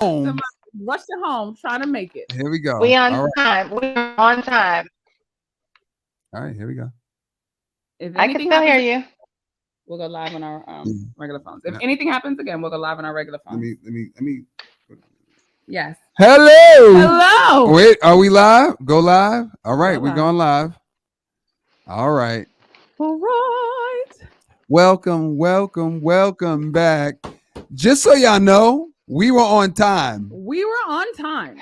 home. Somebody rushed it home trying to make it. Here we go. We on All right. time. We're on time. All right. Here we go. If I can anything still hear happens, you. we'll go live on our Mm. regular phones. If Now, anything happens again, we'll go live on our regular let phones. me. Let me. Let me. Yes. Hello. Hello. Wait. Are we live? Go live. All right. Go We're live. going live. All right. All right. Welcome. Welcome. Welcome back. Just so y'all know, we were on time. We were on time.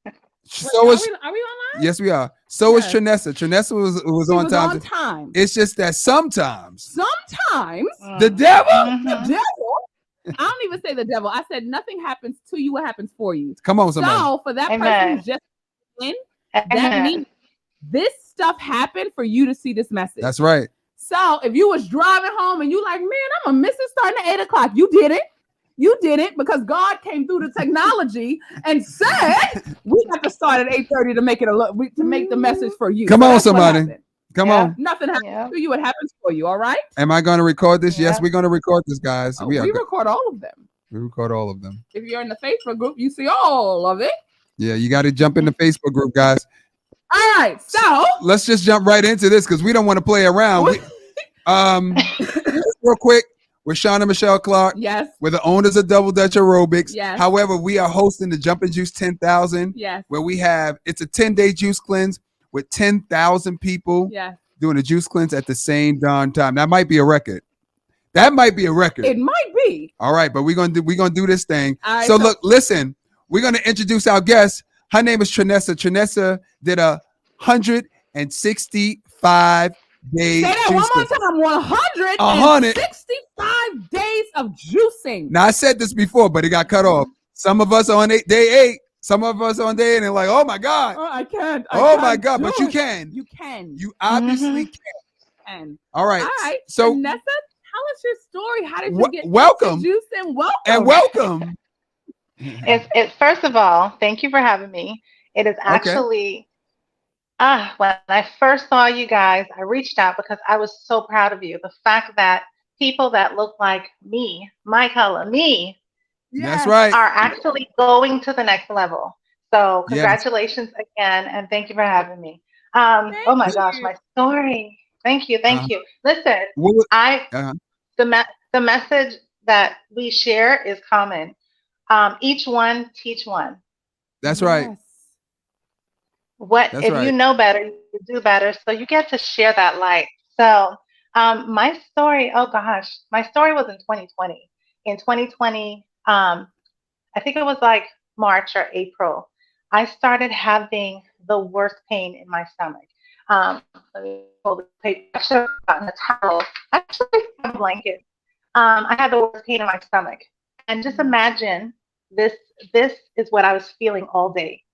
Wait, So are is we on live? yes, we are. So is Yes. Trinessa. Trinessa was She on was time. on time. It's just that sometimes Sometimes the Mm. devil. the Mhm. devil. I don't even say the devil. I said nothing happens to you. What happens for you? Come on, somebody. So for that person Amen. who's just in, that Amen. means this stuff happened for you to see this message. That's right. So if you was driving home and you like, man, I'm gonna miss it starting at 8 o'clock. You did it. You did it because God came through the technology and said we have to start at 8:30 to make it to make the message for you. Come So on, that's what somebody. happened. Come Yep. on. Nothing happens Yep. to you. It happens for you. All right. Am I going to record this? Yes, Yep. we're going to record this, guys. Oh, We are. we record all of them. We record all of them. If you're in the Facebook group, you see all of it. Yeah, you got to jump in the Facebook group, guys. All right. So Let's just jump right into this because we don't want to play around. Real quick, we're Shauna Michelle Clark. yes, We're the owners of Double Dutch Aerobics. Yes. However, we are hosting the Jumpin' Juice 10,000, yes, where we have it's a 10-day juice cleanse with 10,000 people yes. doing a juice cleanse at the same darn time. That might be a record. That might be a record. It might be. All right, but we're gonna do this thing. All right, so look, listen, we're gonna introduce our guest. Her name is Trinessa. Trinessa did 165 days. Say that one more time. 165 days of juicing. Now I said this before, but it got cut off. Some of us on day 8. Some of us on day 8 and like, oh my God. Oh, I can't. Oh my God, but you can. You can. You obviously can. All right. All right. So Trinessa, tell us your story. How did you get welcome into juicing? Welcome. and welcome. It's first of all, thank you for having me. It is actually when I first saw you guys, I reached out because I was so proud of you. The fact that people that look like me, my color, me, That's right, are actually going to the next level. So Yes. congratulations again, and thank you for having me. Oh my gosh, my story. Thank you, thank you. Listen, the message that we share is common. Each one teach one. That's right. That's if right. you know better, you do better. So you get to share that light. So my story, oh gosh, my story was in 2020. In 2020, I think it was like March or April, I started having the worst pain in my stomach. Let me pull the paper. I should have gotten a towel. I actually have a blanket. I had the worst pain in my stomach. And just imagine this is what I was feeling all day.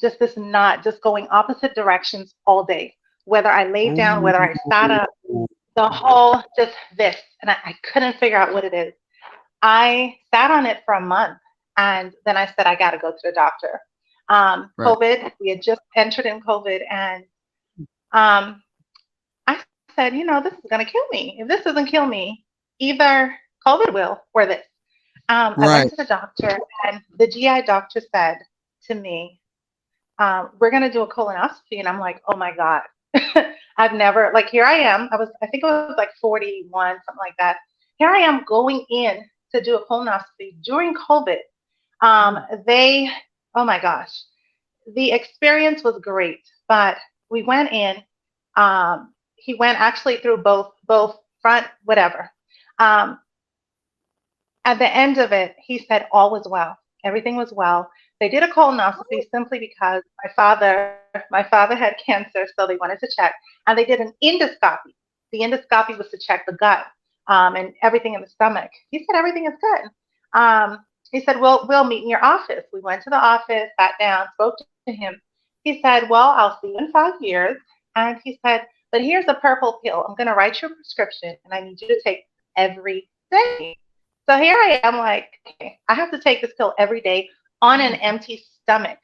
Just this knot, just going opposite directions all day. Whether I laid down, whether I sat up, the whole just this. And I couldn't figure out what it is. I sat on it for a month and then I said, I got to go to the doctor. COVID, we had just entered in COVID and I said, this is going to kill me. If this doesn't kill me, either COVID will or this. I went to the doctor and the GI doctor said to me, we're going to do a colonoscopy. And I'm like, oh my God, I've never, like, here I am. I think it was like 41, something like that. Here I am going in to do a colonoscopy during COVID. Oh my gosh, the experience was great, but we went in, he went actually through both front, whatever. At the end of it, he said all was well. Everything was well. They did a colonoscopy simply because my father had cancer, so they wanted to check. And they did an endoscopy. The endoscopy was to check the gut and everything in the stomach. He said everything is good. He said, well, we'll meet in your office. We went to the office, sat down, spoke to him. He said, well, I'll see you in 5 years. And he said, but here's a purple pill. I'm going to write you a prescription, and I need you to take every day. So here I am like, okay, I have to take this pill every day on an empty stomach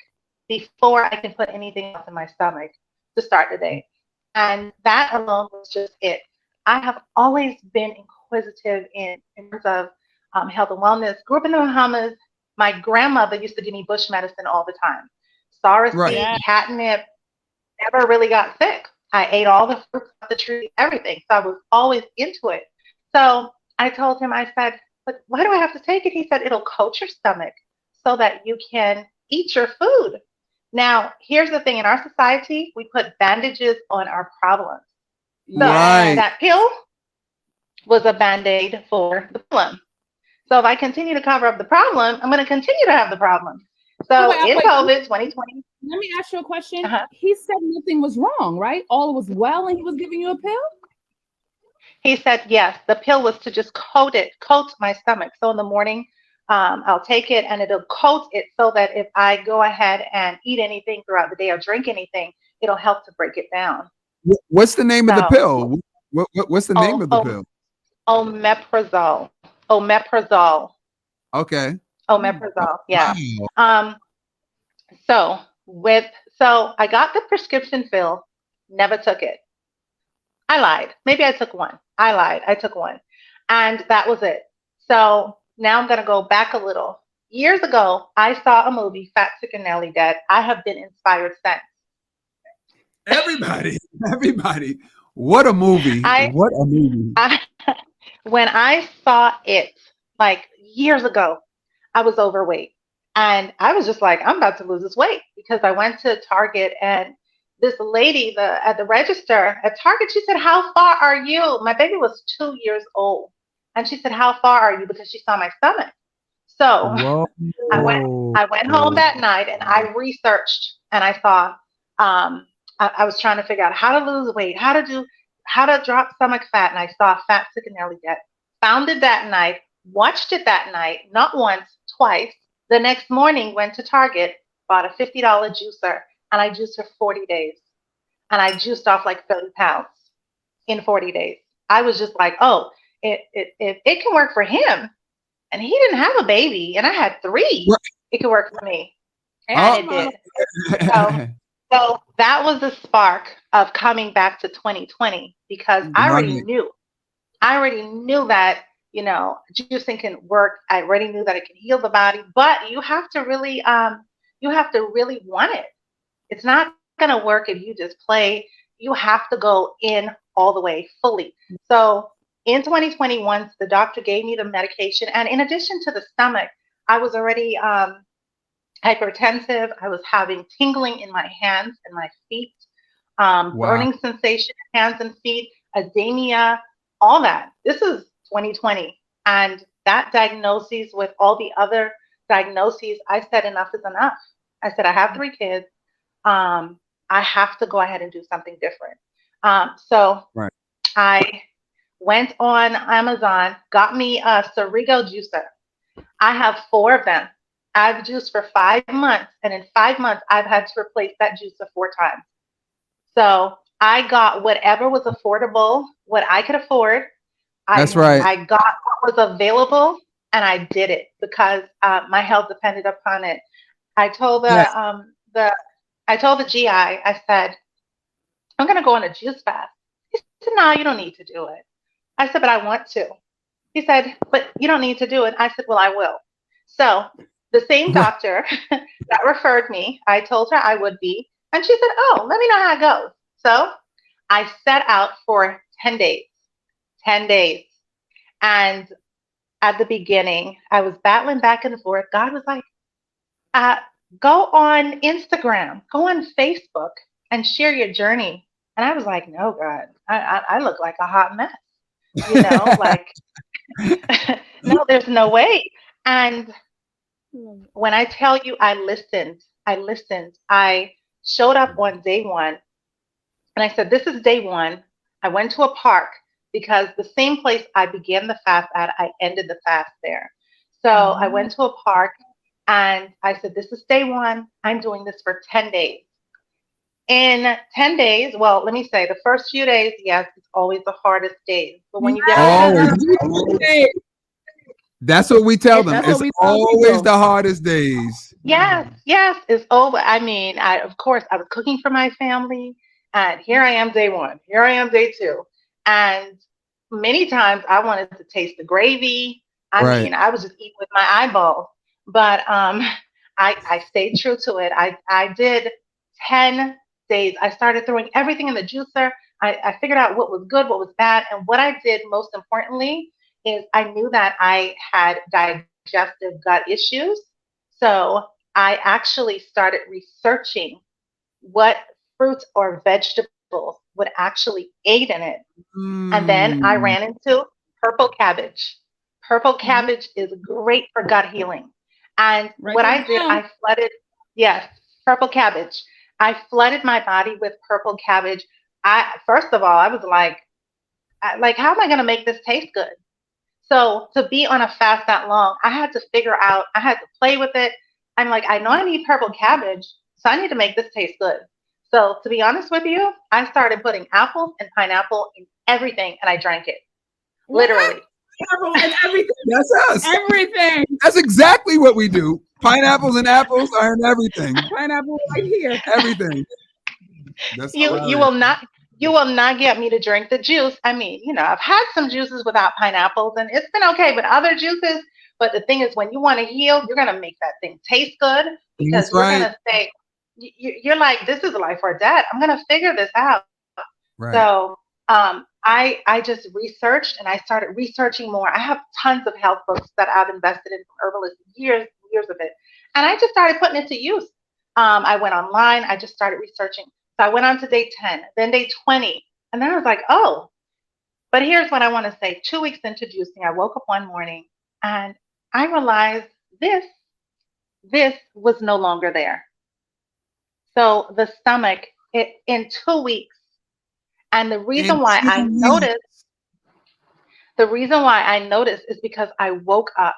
before I can put anything else in my stomach to start the day. And that alone was just it. I have always been inquisitive in terms of health and wellness. Grew up in the Bahamas. My grandmother used to give me bush medicine all the time. Sorrow Right. seed, Yeah. catnip, never really got sick. I ate all the fruits off the tree, everything. So I was always into it. So I told him, I said, but why do I have to take it? He said, it'll coat your stomach so that you can eat your food. Now, here's the thing, in our society, we put bandages on our problems. So Right. that pill was a band-aid for the problem. So if I continue to cover up the problem, I'm going to continue to have the problem. So Wait, in wait. COVID 2020, Let me ask you a question. uh-huh, He said nothing was wrong, right? All was well, and he was giving you a pill. he said, yes, the pill was to just coat my stomach. So in the morning, I'll take it and it'll coat it so that if I go ahead and eat anything throughout the day or drink anything, it'll help to break it down. What's the name of the So, pill? What's the name of the pill? omeprazole. Omeprazole. Okay. Omeprazole. Yeah. Wow. So I got the prescription fill, never took it. I lied. Maybe I took one. I lied. I took one. And that was it. So now I'm going to go back a little. Years ago, I saw a movie, Fat, Sick, and Nearly Dead. I have been inspired since. Everybody. What a movie. What a movie. When I saw it, like years ago, I was overweight. And I was just like, I'm about to lose this weight because I went to Target and this lady at the register at Target, she said, how far are you? My baby was 2 years old. And she said, how far are you? Because she saw my stomach. So Whoa. I went home that night and I researched and I saw, I was trying to figure out how to lose weight, how to drop stomach fat. And I saw Fat, Sick, and Nearly Dead. Found it that night, watched it that night, not once, twice. The next morning, went to Target, bought a $50 juicer, and I juiced for 40 days. And I juiced off like 30 pounds in 40 days. I was just like, oh, it can work for him. And he didn't have a baby, and I had 3. Right. It could work for me. And And it did. So that was the spark of coming back to 2020 because I already knew. I already knew that, juicing can work. I already knew that it can heal the body, but you have to really want it. It's not going to work if you just play. You have to go in all the way fully. So in 2020, once the doctor gave me the medication, and in addition to the stomach, I was already hypertensive. I was having tingling in my hands and my feet, burning sensation in hands and feet, edema, all that. This is 2020. And that diagnosis with all the other diagnoses, I said enough is enough. I said, I have 3 kids. I have to go ahead and do something different. So I went on Amazon, got me a Cerrigo juicer. I have 4 of them. I've juiced for 5 months, and in 5 months, I've had to replace that juicer 4 times. So I got whatever was affordable, what I could afford. That's right. I got what was available, and I did it because my health depended upon it. I told the GI, I said, I'm going to go on a juice fast. He said, no, you don't need to do it. I said, but I want to. He said, but you don't need to do it. I said, well, I will. So the same doctor that referred me, I told her I would be. And she said, oh, let me know how it goes. So I set out for 10 days. 10 days. And at the beginning, I was battling back and forth. God was like, go on Instagram, go on Facebook and share your journey. And I was like, no, God, I look like a hot mess. Like, no, there's no way. And when I tell you I listened. I showed up on day 1 and I said, this is day 1. I went to a park because the same place I began the fast at, I ended the fast there. So I went to a park and I said, this is day 1. I'm doing this for 10 days. In 10 days, well, let me say the first few days, yes, it's always the hardest days. But when you get that's what we tell them. That's It's always the hardest days. Yes, it's over. I mean, of course, I was cooking for my family, and here I am day 1. Here I am day 2. And many times I wanted to taste the gravy. I mean, I was just eating with my eyeballs. but I stayed true to it. I did 10 days. I started throwing everything in the juicer. I figured out what was good, what was bad, and what I did most importantly is I knew that I had digestive gut issues. So I actually started researching what fruits or vegetables would actually aid in it. And then I Mm. ran into purple cabbage. Purple Mhm. cabbage is great for gut healing. And Write what that I did, down. I flooded, yes, purple cabbage. I flooded my body with purple cabbage. I first of all, I was like, how am I going to make this taste good? So to be on a fast that long, I had to figure out, I had to play with it. I'm like, I know I need purple cabbage, so I need to make this taste good. So to be honest with you, I started putting apples and pineapple in everything and I drank it. What? Literally. Pineapple and everything. That's us. Everything. That's exactly what we do. Pineapples and apples are in everything. Pineapple right here. Everything. That's You hilarious. will not get me to drink the juice. I mean, I've had some juices without pineapples and it's been okay, but other juices, but the thing is when you want to heal, you're going to make that thing taste good because That's you're going right. to say you're like this is life or death. I'm going to figure this out. Right. So I just researched and I started researching more. I have tons of health books that I've invested in from herbalists, years of it, and I just started putting it to use. I went online. I just started researching. So I went on to day 10, then day 20, and then I was like, oh. But here's what I want to say: 2 weeks into juicing, I woke up one morning and I realized this was no longer there. So the stomach, in 2 weeks, and In I 2 weeks. the reason why I noticed is because I woke up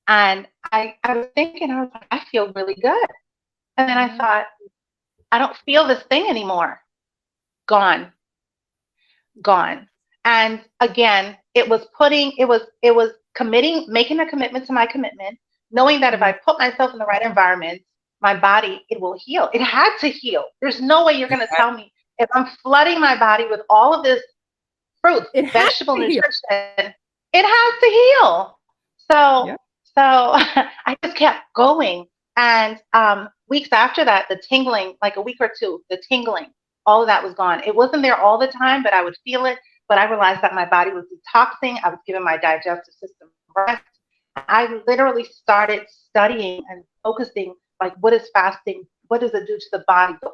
and I was thinking, I was like, I feel really good. And then I Mhm. thought, I don't feel this thing anymore. Gone, gone. And again, it was committing, making a commitment to my commitment, knowing that if I Yeah. put myself in the right environment, my body, it will heal. It had to heal. There's no way you're going to tell me if I'm flooding my body with all of this fruits, It has vegetable to heal. nutrition, it has to heal. So, Yeah. so I just kept going. And weeks after that, the tingling, like a week or two, the tingling, all of that was gone. It wasn't there all the time, but I would feel it. But I realized that my body was detoxing. I was giving my digestive system rest. I literally started studying and focusing, like, what is fasting? What does it do to the body, the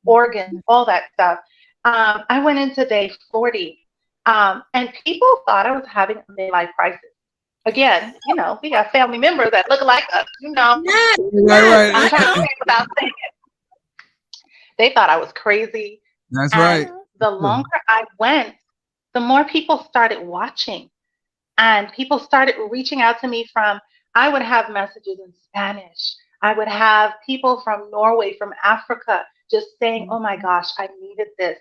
organs, all that stuff. I went into day 40, and people thought I was having a midlife crisis. Again, we got family members that look like us. Yes. Right, I'm I right. trying to know. say it without saying it. They thought I was crazy. That's right. And the longer I went, the more people started watching. And people started reaching out to me I would have messages in Spanish. I would have people from Norway, from Africa, just saying, oh my gosh, I needed this.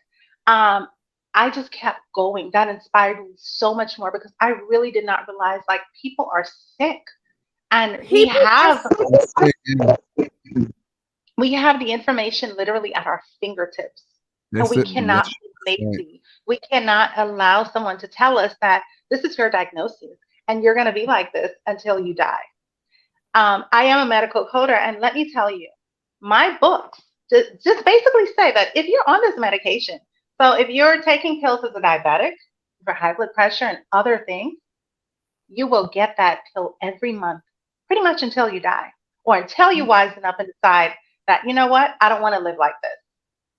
Um, I just kept going. That inspired me so much more because I really did not realize like people are sick. And People are so That's it. Yeah. we have the information literally at our fingertips. And That's we it. cannot That's be right. lazy. We cannot allow someone to tell us that this is your diagnosis and you're going to be like this until you die. I am a medical coder, and let me tell you, my books just basically say that if you're on this medication, so if you're taking pills as a diabetic for high blood pressure and other things, you will get that pill every month, pretty much until you die, or until you wisen up and decide that, you know what, I don't want to live like this.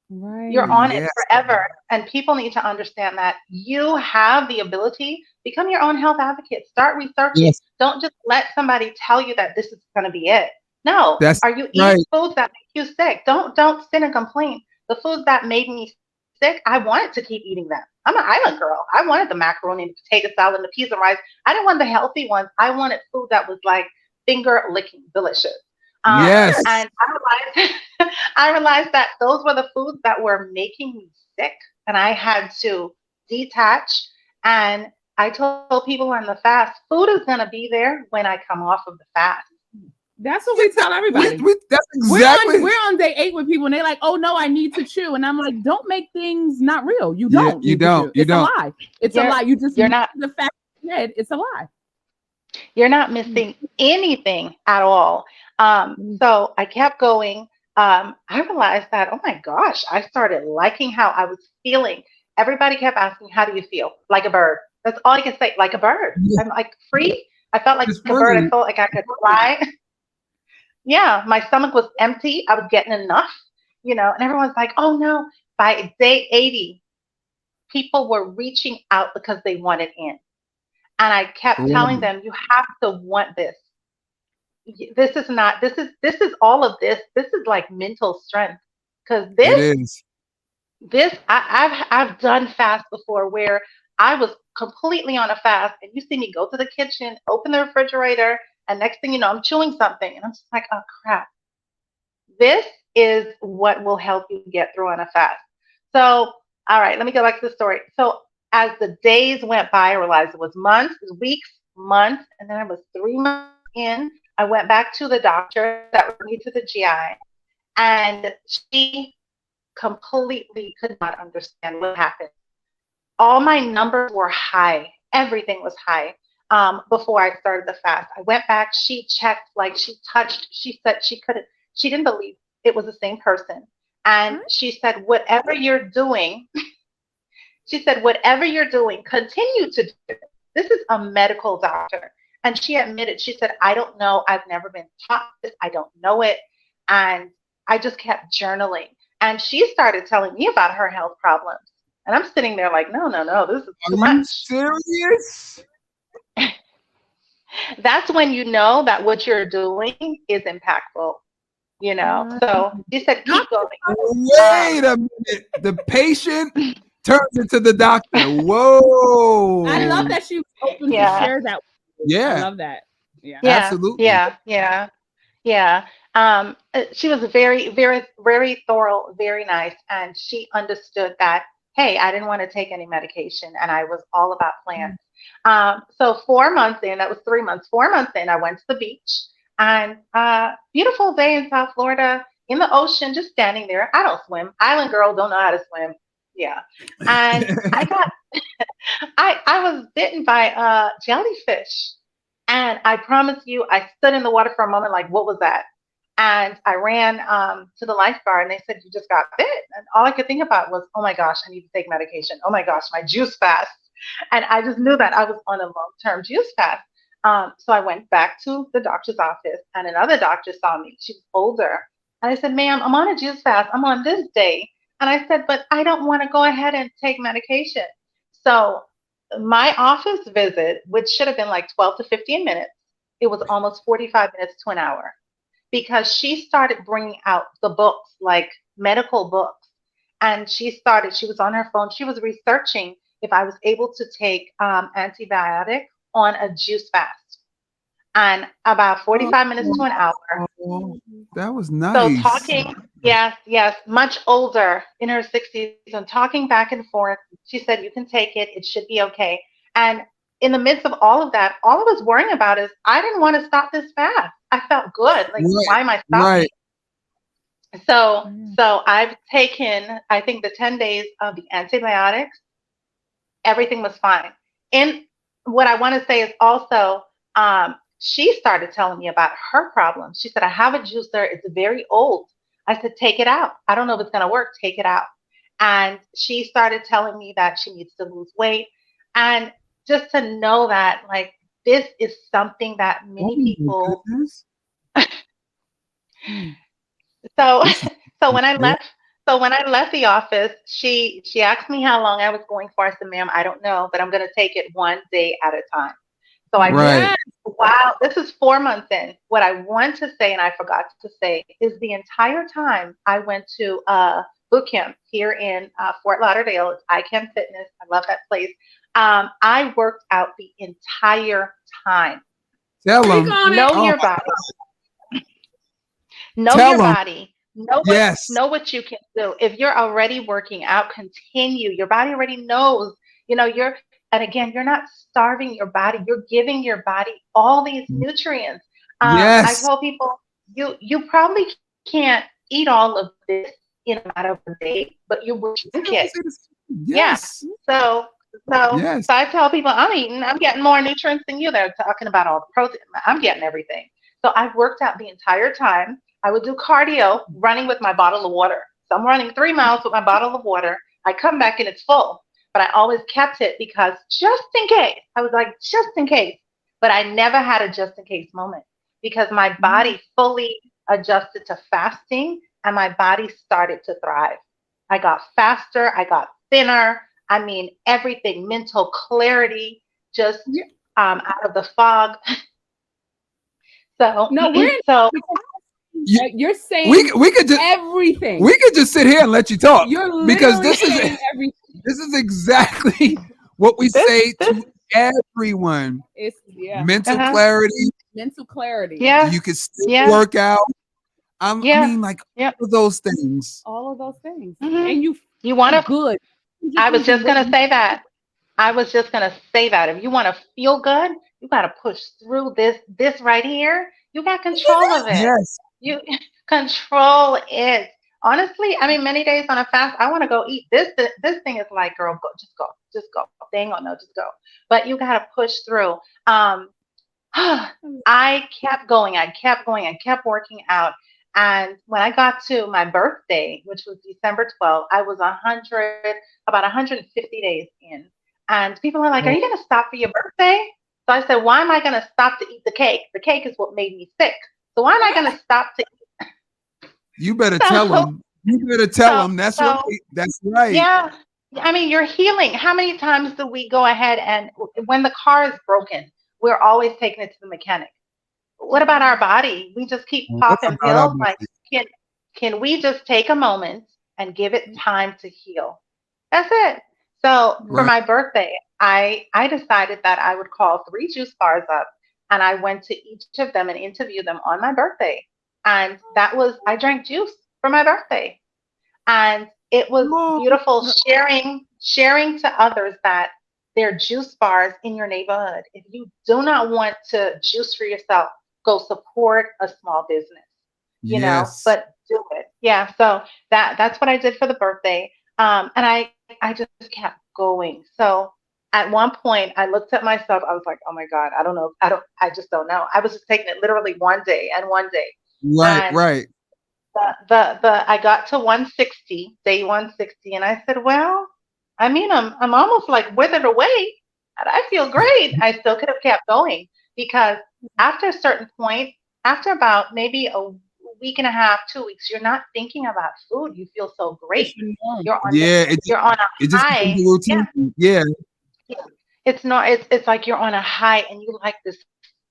You're right. on it Yes. forever. And people need to understand that you have the ability, become your own health advocate, start researching. Yes. Don't just let somebody tell you that this is going to be it. No. That's Are you right. eating foods that make you sick? Don't sit and complain. The foods that made me sick, I wanted to keep eating them. I'm an island girl. I wanted the macaroni and the potato salad and the peas and rice. I didn't want the healthy ones. I wanted food that was like finger licking delicious. Yes. And I realized that those were the foods that were making me sick, and I had to detach. And I told people on the fast, food is going to be there when I come off of the fast. That's what we tell everybody. That's We're exactly. on day 8 with people, and they're like, "Oh no, I need to chew," and I'm like, "Don't make things not real. You Yeah, don't. you need to don't. chew. You It's don't. a lie. It's a lie. You just You're made not. the fact in your head. It's a lie." You're not missing anything at all. So I kept going. I realized that, oh my gosh, I started liking how I was feeling. Everybody kept asking, how do you feel? Like a bird. That's all I can say, like a bird. Yeah, I'm like free. I felt like it's a bird. I free. felt like I could fly. Yeah, my stomach was empty. I was getting enough, and everyone's like, oh no. By day 80, people were reaching out because they wanted in. And I kept telling Right. them, you have to want this. This is not, this is all of this. This is like mental strength. Because It this, is. this, I've done fast before where I was completely on a fast and you see me go to the kitchen, open the refrigerator, and next thing you know, I'm chewing something. And I'm just like, oh crap. This is what will help you get through on a fast. So, all right, let me go back to the story. So, as the days went by, I realized it was months, it was weeks, months, and then I was 3 months in. I went back to the doctor that brought me to the GI, and she completely could not understand what happened. All my numbers were high, everything was high. Before I started the fast, I went back. She checked, like she touched. She said she couldn't. She didn't believe it was the same person, and she said, "Whatever you're doing," she said, "Whatever you're doing, continue to do it." This is a medical doctor, and she admitted. She said, "I don't know. I've never been taught this. I don't know it," and I just kept journaling. And she started telling me about her health problems, and I'm sitting there like, "No, no, no. This is Are too you much." serious? That's when you know that what you're doing is impactful. So she said, keep going. Wait a minute. The patient turns into the doctor. Whoa. I love that she was open to Yeah, share that. I Yeah, love that. Yeah. yeah, absolutely. yeah, yeah, yeah. She was very, very, very thorough, very nice, and she understood that, hey, I didn't want to take any medication, and I was all about plants. So 4 months in, that was 3 months. 4 months in, I went to the beach, and beautiful day in South Florida, in the ocean, just standing there. I don't swim. Island girl, don't know how to swim. Yeah, and I got, I was bitten by a jellyfish. And I promise you, I stood in the water for a moment, like, what was that? And I ran to the lifeguard, and they said, you just got bit. And all I could think about was, oh my gosh, I need to take medication. Oh my gosh, my juice fast. And I just knew that I was on a long-term juice fast. So I went back to the doctor's office, and another doctor saw me. She was older. And I said, ma'am, I'm on a juice fast. I'm on this day. And I said, but I don't want to go ahead and take medication. So my office visit, which should have been like 12 to 15 minutes, it was almost 45 minutes to an hour because she started bringing out the books, like medical books. And she was on her phone, she was researching if I was able to take antibiotic on a juice fast. And about 45 minutes to an hour. Oh, that was So nice. talking, yes, yes, much older in her 60s and talking back and forth. She said, you can take it. It should be okay. And in the midst of all of that, all I was worrying about is I didn't want to stop this fast. I felt good. Like, Right, why am I stopping? right. So, so I've taken, I think, the 10 days of the antibiotics. Everything was fine. And what I want to say is also, she started telling me about her problems. She said, I have a juicer. It's very old. I said, take it out. I don't know if it's going to work. Take it out. And she started telling me that she needs to lose weight. And just to know that, like, this is something that many Oh my people. goodness. So, This is so when I yeah. left, so when I left the office, she asked me how long I was going for. I said, ma'am, I don't know, but I'm going to take it one day at a time. So I did. Right. Yeah. Wow, this is 4 months in. What I want to say, and I forgot to say, is the entire time I went to boot camp here in Fort Lauderdale. It's iCam Fitness. I love that place. I worked out the entire time. Tell Speak them. on it. Know Oh your my, body. Know tell your them. body. Yes. Know what you can do. If you're already working out, continue. Your body already knows. You're, and again, you're not starving your body. You're giving your body all these nutrients. I Yes. told people you probably can't eat all of this in a matter of a day, but you will drink I would it. say this. Yeah. Yes. So So, Yes. so I tell people I'm getting more nutrients than you. They're talking about all the protein. I'm getting everything. So I've worked out the entire time. I would do cardio running with my bottle of water. So I'm running 3 miles with my bottle of water. I come back and it's full, but I always kept it because just in case, I was like, just in case. But I never had a just in case moment because my body fully adjusted to fasting and my body started to thrive. I got faster, I got thinner. I mean, everything, mental clarity, just Yeah. out of the fog. So, No, we're in so You- you're saying we could just everything. we could just sit here and let you talk You're because literally saying everything. this is exactly what we this, say this, to everyone. It's Mental uh-huh. clarity. mental clarity. Yeah, You can still yeah, work out. I yeah, mean, like yeah. all of those things. All of those things, hmm and you You want feel to, good. I was Losing just going weight, to say that. I was just going to say that. If you want to feel good, you got to push through this right here. You got control of it. Yes. You control it. Honestly, I mean, many days on a fast, I want to go eat. This thing is like, girl, go, just go, just go. They ain't gonna know, just go. But you gotta push through. I kept going. I kept going. I kept working out. And when I got to my birthday, which was December 12th, I was about 150 days in. And people are like, "Are you gonna stop for your birthday?" So I said, "Why am I gonna stop to eat the cake? The cake is what made me sick. So why am I gonna stop to You better tell so them. You better tell so them. That's right. so That's right. yeah. I mean, you're healing. How many times do we go ahead and when the car is broken, we're always taking it to the mechanic? What about our body? We just keep What popping about our pills. Like, body? can can we just take a moment and give it time to heal? That's it. So for Right. my birthday, I decided that I would call 3 juice bars up and I went to each of them and interviewed them on my birthday. And that was I drank juice for my birthday. And it was Oh, beautiful sharing to others that there are juice bars in your neighborhood. If you do not want to juice for yourself, go support a small business, yes. but do it. Yeah, so that's what I did for the birthday. And I just kept going. So at one point I looked at myself, I was like, oh my God, I don't know. I just don't know. I was just taking it literally one day and one day. Right. And Right. the I got to 160, day 160, and I said, well, I mean, I'm almost like withered away, and I feel great. I still could have kept going because after a certain point, after about maybe a week and a half, 2 weeks, you're not thinking about food. You feel so it's great. your norm. You're on Yeah. you're on a It just becomes high. a Yeah, routine. Yeah. yeah. It's not. It's like you're on a high, and you like this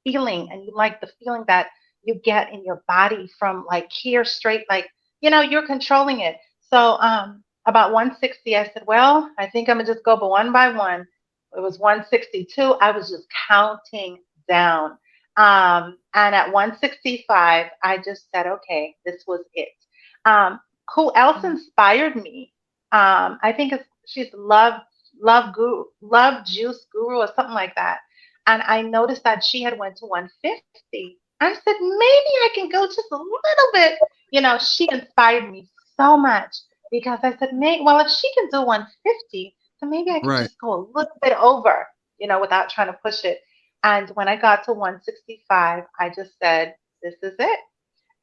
feeling, and you like the feeling that you get in your body from like here straight, like you're controlling it. So about 160, I said, well, I think I'm gonna just go, but one by one. It was 162. I was just counting down. And at 165, I just said, okay, this was it. Who else inspired me? I think she's Love Juice Guru or something like that. And I noticed that she had went to 150. I said, maybe I can go just a little bit. She inspired me so much because I said, well, if she can do 150, then maybe I can Right. just go a little bit over, without trying to push it. And when I got to 165, I just said, this is it.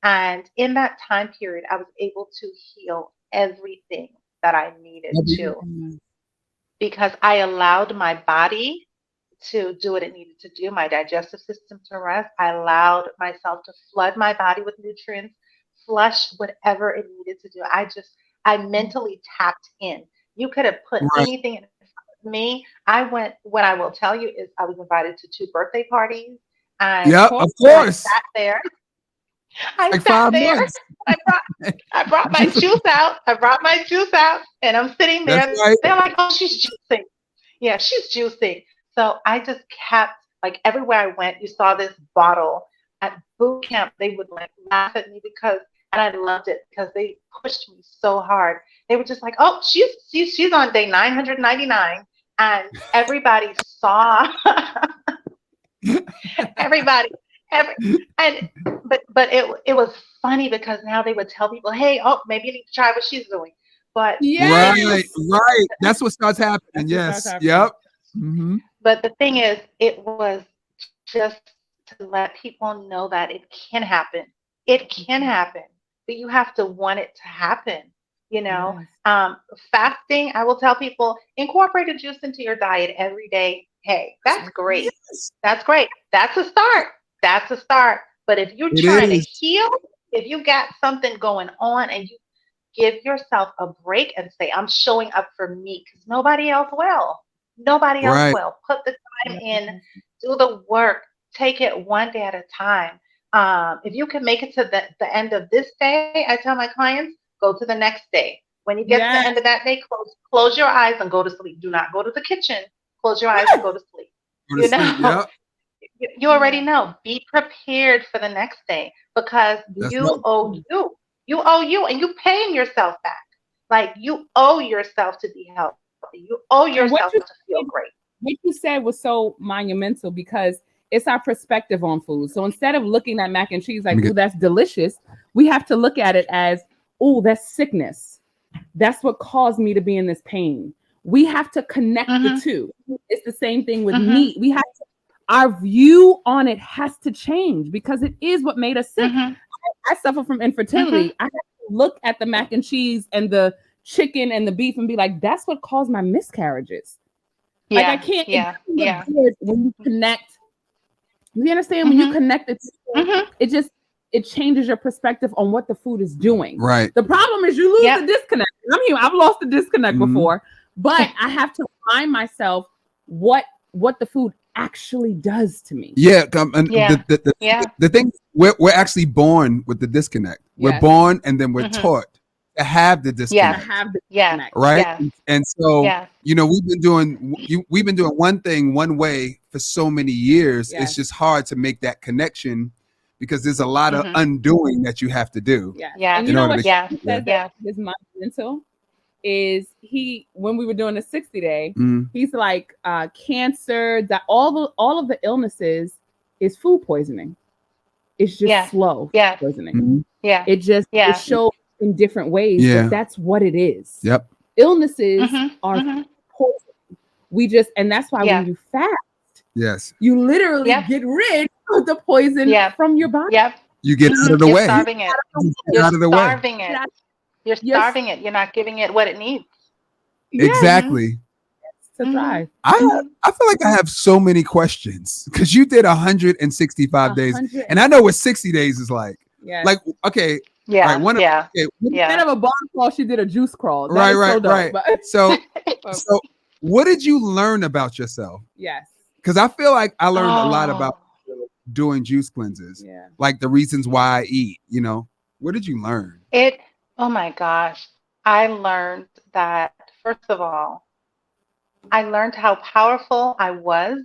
And in that time period, I was able to heal everything that I needed to because I allowed my body to do what it needed to do, my digestive system to rest. I allowed myself to flood my body with nutrients, flush whatever it needed to do. I mentally tapped in. You could have put Right. anything in front of me. What I will tell you is I was invited to 2 birthday parties and Yep. Of I course. sat there. I Like sat 5 there. months. I brought my juice out. I brought my juice out, and I'm sitting That's there. right. They're like, "Oh, she's juicing." Yeah, she's juicing. So I just kept like everywhere I went, you saw this bottle. At boot camp, they would like laugh at me because, and I loved it because they pushed me so hard. They were just like, "Oh, she's on day 999," and everybody saw. Everybody, every, and but it was funny because now they would tell people, hey, oh, maybe you need to try what she's doing. But Yes. Right. That's what starts happening. That's what Yes. starts happening. Yep. Mm-hmm. but the thing is, it was just to let people know that it can happen. It can happen, but you have to want it to happen. You know, Yes. fasting. I will tell people incorporate a juice into your diet every day. Hey, that's great. Yes. That's great. That's a start. That's a start. But if you're It trying to is. heal, if you got something going on and you give yourself a break and say, I'm showing up for me because nobody else will. Nobody else Right. will. Put the time in, do the work, take it one day at a time. If you can make it to the end of this day, I tell my clients, go to the next day. When you get to the Yes. end of that day, close your eyes and go to sleep. Do not go to the kitchen. Close your eyes and go to sleep. Go to You sleep. know, Yep. you already know. Be prepared for the next day because That's you right. owe you. You owe you, and you paying yourself back. Like you owe yourself to be healthy. You owe And yourself to feel great. what you said was so monumental because it's our perspective on food. So instead of looking at mac and cheese like, Let me ooh, that's delicious, we have to look at it as, ooh, that's sickness. That's what caused me to be in this pain. We have to connect the Mhm. two. It's the same thing with Mhm. meat. We have to, our view on it has to change because it is what made us sick. Mhm. I suffer from infertility. I have to look at the mac and cheese and the chicken and the beef and be like, that's what caused my miscarriages. Like I Yeah. can't. It Yeah. doesn't look Yeah. good when you connect. You understand when you Mhm. connect the two, Mhm. it changes your perspective on what the food is doing. Right. The problem is you lose Yep. the disconnect. I'm here. I've lost the disconnect Mhm. before, but I have to remind myself what the food actually does to me. Yeah. And Yeah. Yeah. the thing, we're actually born with the disconnect. We're Yes. born and then we're Mhm. taught to have the I Yeah. disconnect. have the Yeah. disconnect. Right. Yeah. And so, Yeah. you know, we've been doing one thing one way for so many years. Yes. It's just hard to make that connection because there's a lot of Mhm. undoing that you have to do Yes. Yeah. And in you know order what to. Yeah. Sean Yeah. says Yeah. that his monumental is when we were doing the 60 day, Mm. he's like cancer, that all of the illnesses is food poisoning. It's just Yeah. slow Yeah. poisoning. Mhm. Yeah. It Yeah. shows in different ways, Yeah. but that's what it is. Yep. Illnesses Mhm. are Mhm. poison. And that's why Yeah. when you fast, Yes. you literally Yep. get rid of the poison Yep. from your body. Yep. You get out of the You're way. starving it. You get You're out of the way. starving it. You're Yes. starving it. You're not giving it what it needs. Yes, Exactly. to Mhm. thrive. I Mhm. I feel like I have so many questions because you did 165 days, 100. and I know what 60 days is like. Yes. Like, okay, Yeah. right? One of Yeah. okay, Instead Yeah. of a barn crawl, she did a juice crawl. That right, is so right, dope. right. But So, what did you learn about yourself? yes. Because I feel like I learned a lot about Oh, doing juice cleanses, Yeah. like the reasons why I eat. You know, what did you learn? oh my gosh. I learned that, first of all, I learned how powerful I was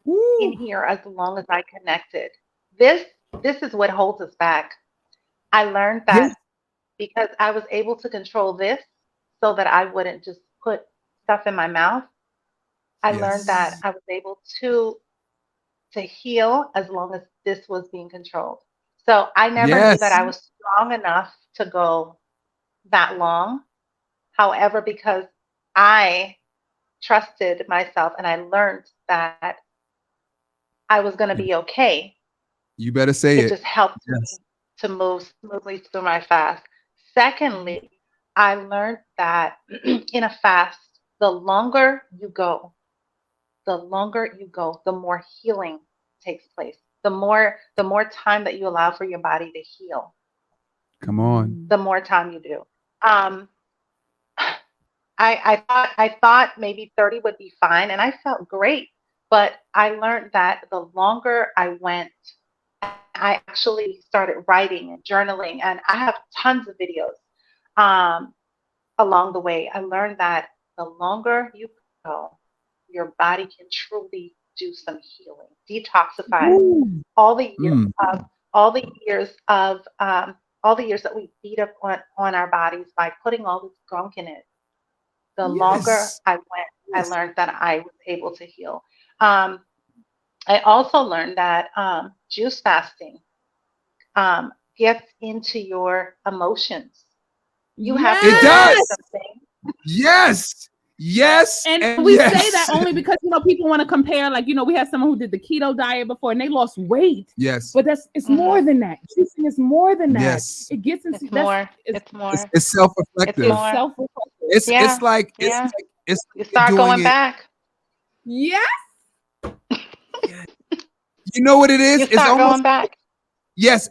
in Woo. here as long as I connected. This is what holds us back. I learned Yes. that because I was able to control this so that I wouldn't just put stuff in my mouth. I learned that Yes. I was able to heal as long as this was being controlled. So I never knew that Yes. I was strong enough to go that long. However, because I trusted myself and I learned that I was going to be okay, You better say it it. just helped Yes. me to move smoothly through my fast. Secondly, I learned that in a fast, the longer you go, the more healing takes place. The more time that you allow for your body to heal, Come on. the more time you do. Um, I thought maybe 30 would be fine, and I felt great. But I learned that the longer I went, I actually started writing and journaling, and I have tons of videos um, along the way. I learned that the longer you go, your body can truly do some healing, detoxify Woo. all the years Mm. of all the years of all the years that we beat up on our bodies by putting all this gunk in it. The longer Yes. I went, I Yes. learned that I was able to heal. Um, I also learned that juice fasting gets into your emotions. You have It to does. do something. Yes. Yes. And we yes. say that only because people want to compare. Like, we had someone who did the keto diet before and they lost weight. Yes. But it's more than that. Juicing is more than that. Yes. It gets into It's more. It's more. It's self-reflective. It's more. self-reflective. It's Yeah. like Yeah. it's You start doing going it- back. Yes. You know what it is? You It's start almost going back. yes,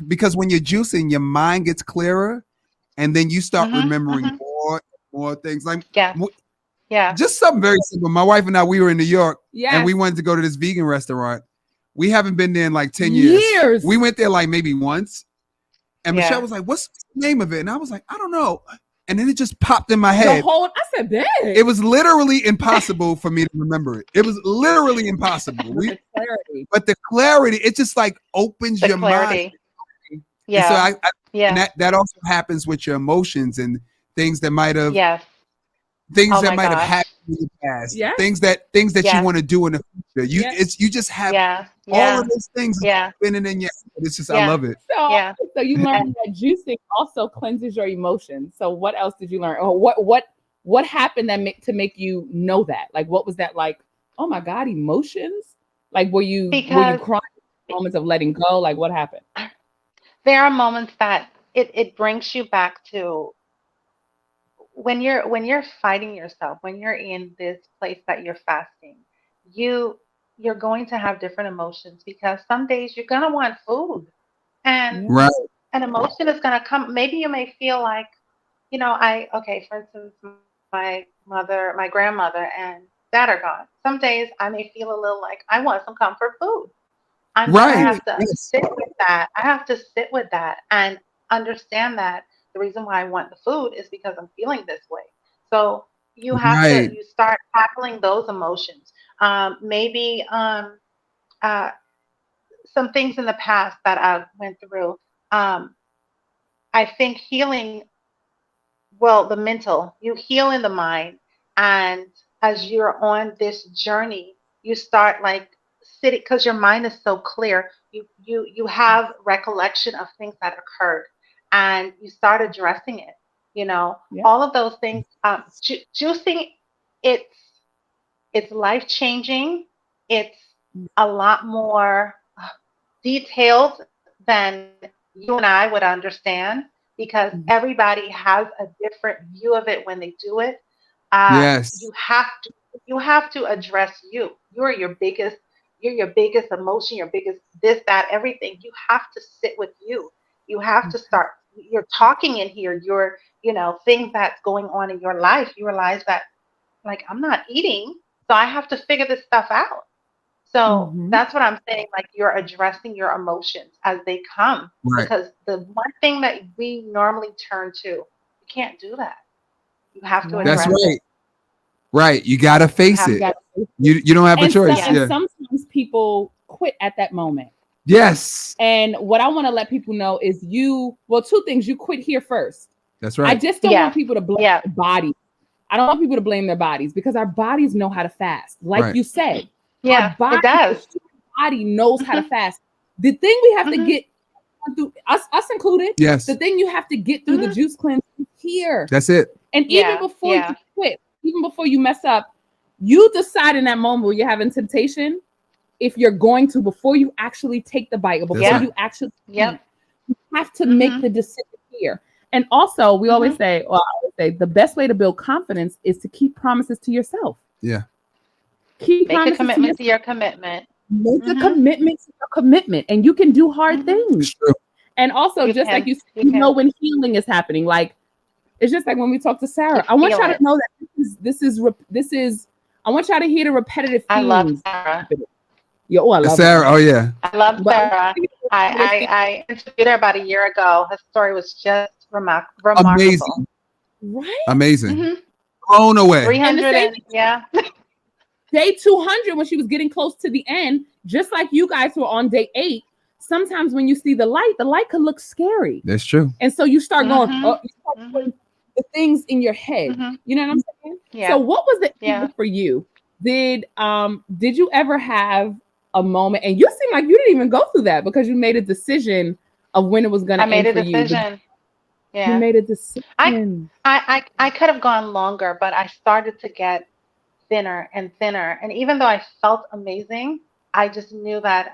because when you're juicing, your mind gets clearer, and then you start Mhm, remembering mhm. more things. Like Yeah. Yeah. just something very simple. My wife and I, we were in New York, Yes. and we wanted to go to this vegan restaurant. We haven't been there in like 10 years. We went there like maybe once, and Yeah. Michelle was like, "What's the name of it?" And I was like, "I don't know." And then it just popped in my The head. whole, I said, "Babe." It was literally impossible for me to remember it. It was literally impossible. The clarity. But the clarity, it just like opens The your mind. clarity. And Yeah. so and Yeah. that also happens with your emotions and things that might have Yes. things Oh that my might have gosh. happened in the past. Yeah. Things that you Yes. want to do in the future. You Yes. you just have Yeah. all Yeah. of those things Yeah. spinning in your head. It's just I Yeah. love it. So, Yeah. so you learned that juicing also cleanses your emotions. So what else did you learn? Or what happened to make you know that? Like, what was that like? Oh my God, emotions? Like, were you Because crying in moments of letting go? Like, what happened? there are moments that it brings you back to when you're fighting yourself, when you're in this place that you're fasting, you're going to have different emotions because some days you're gonna want food. And Right. an emotion is gonna come. Maybe you may feel like, for instance, my grandmother and dad are gone. Some days I may feel a little like I want some comfort food. I Right. have to Yes. sit with that. I have to sit with that and understand that the reason why I want the food is because I'm feeling this way. So Right. you start tackling those emotions. Maybe uh, some things in the past that I went through. Um, I think healing, well, the mental, you heal in the mind. And as you're on this journey, you start like sitting because your mind is so clear. You have recollection of things that occurred and you start addressing it. Yeah. All of those things. Juicing, it's life changing. It's a lot more detailed than you and I would understand because everybody has a different view of it when they do it. Yes. You have to address you. You're your biggest emotion, your biggest this, that, everything. You have to sit with you. You have to start. You're talking in here. Things that's going on in your life. You realize that like I'm not eating, so I have to figure this stuff out. So Mhm. that's what I'm saying. Like you're addressing your emotions as they come. Right. Because the one thing that we normally turn to, you can't do that. You have to address That's right. it. Right. You gotta face have it. got- You don't have a And, choice. Yeah. and Yeah. sometimes people quit at that moment. Yes. And what I want to let people know is two things. You quit here first. That's I right. just don't Yeah. want people to blame Yeah. their bodies. I don't want people to blame their bodies because our bodies know how to fast. Like Right. you said, Yeah, our it does. the body knows how to Mhm. fast. The thing we have to Mhm. get through, us included, Yes. the thing you have to get through the Mhm. juice cleanse is here. That's it. And Yeah, even before yeah. you quit, even before you mess up, you decide in that moment where you're having temptation, if you're going to, before you actually take the bite or before Yeah. you actually Yep. eat, you have to make Mhm. the decision here. And also, we always Mhm. say, or I always say, the best way to build confidence is to keep promises to yourself. Yeah. Keep Make a promises commitment to to your commitment. yourself. Make a Mhm. commitment to your commitment, and you can do hard Mhm. things. It's true. And also, You just can. like you said, You you can. know when healing is happening. Like it's just like when we talk to Sarah. You I want feel y'all it. to know that this is. I want y'all to hear the repetitive I love themes. Sarah. Yo, I love Sarah. her. Oh yeah. I love But Sarah. I interviewed her about a year ago. Her story was just remarkable. Amazing. Right? Amazing. Mm-hmm. Blown away. 300 And the same- and yeah. Day 200, when she was getting close to the end, just like you guys were on day 8, sometimes when you see the light could look scary. That's true. And so you start going, Mhm. you start putting the things in your head. Mhm. You know what I'm saying? Yeah. So what was the Yeah. end for you? Did you ever have a moment, and you seem like you didn't even go through that because you made a decision of when it was gonna I made end a for you. decision. You Yeah. made a I decision. I could have gone longer, but I started to get thinner and thinner. And even though I felt amazing, I just knew that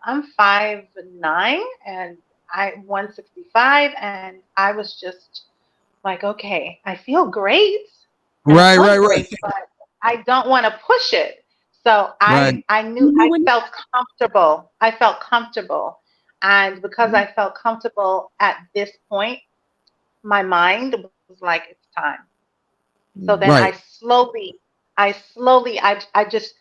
I'm 5'9" and I 165, and I was just like, okay, I feel great and I Right, right, look right, great, but I don't want to push it. So right, I knew You know I when felt comfortable. I felt comfortable. And because you I felt comfortable at this point, my mind was like, it's time. So then right, I just,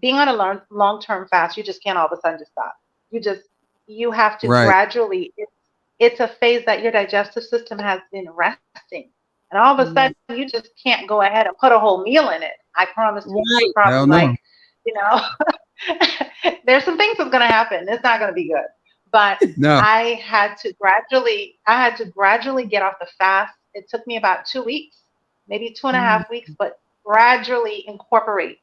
being on a long-term fast, you just can't all of a sudden just stop. You just, you have to right, gradually, it's a phase that your digestive system has been resting. And all of a Yes. sudden, you just can't go ahead and put a whole meal in it. I promise you would Right. probably hell no, like, you know, there's some things that's going to happen. It's not going to be good. But no, I had to gradually get off the fast. It took me about 2 weeks, maybe two and a Mm. half weeks, but gradually incorporate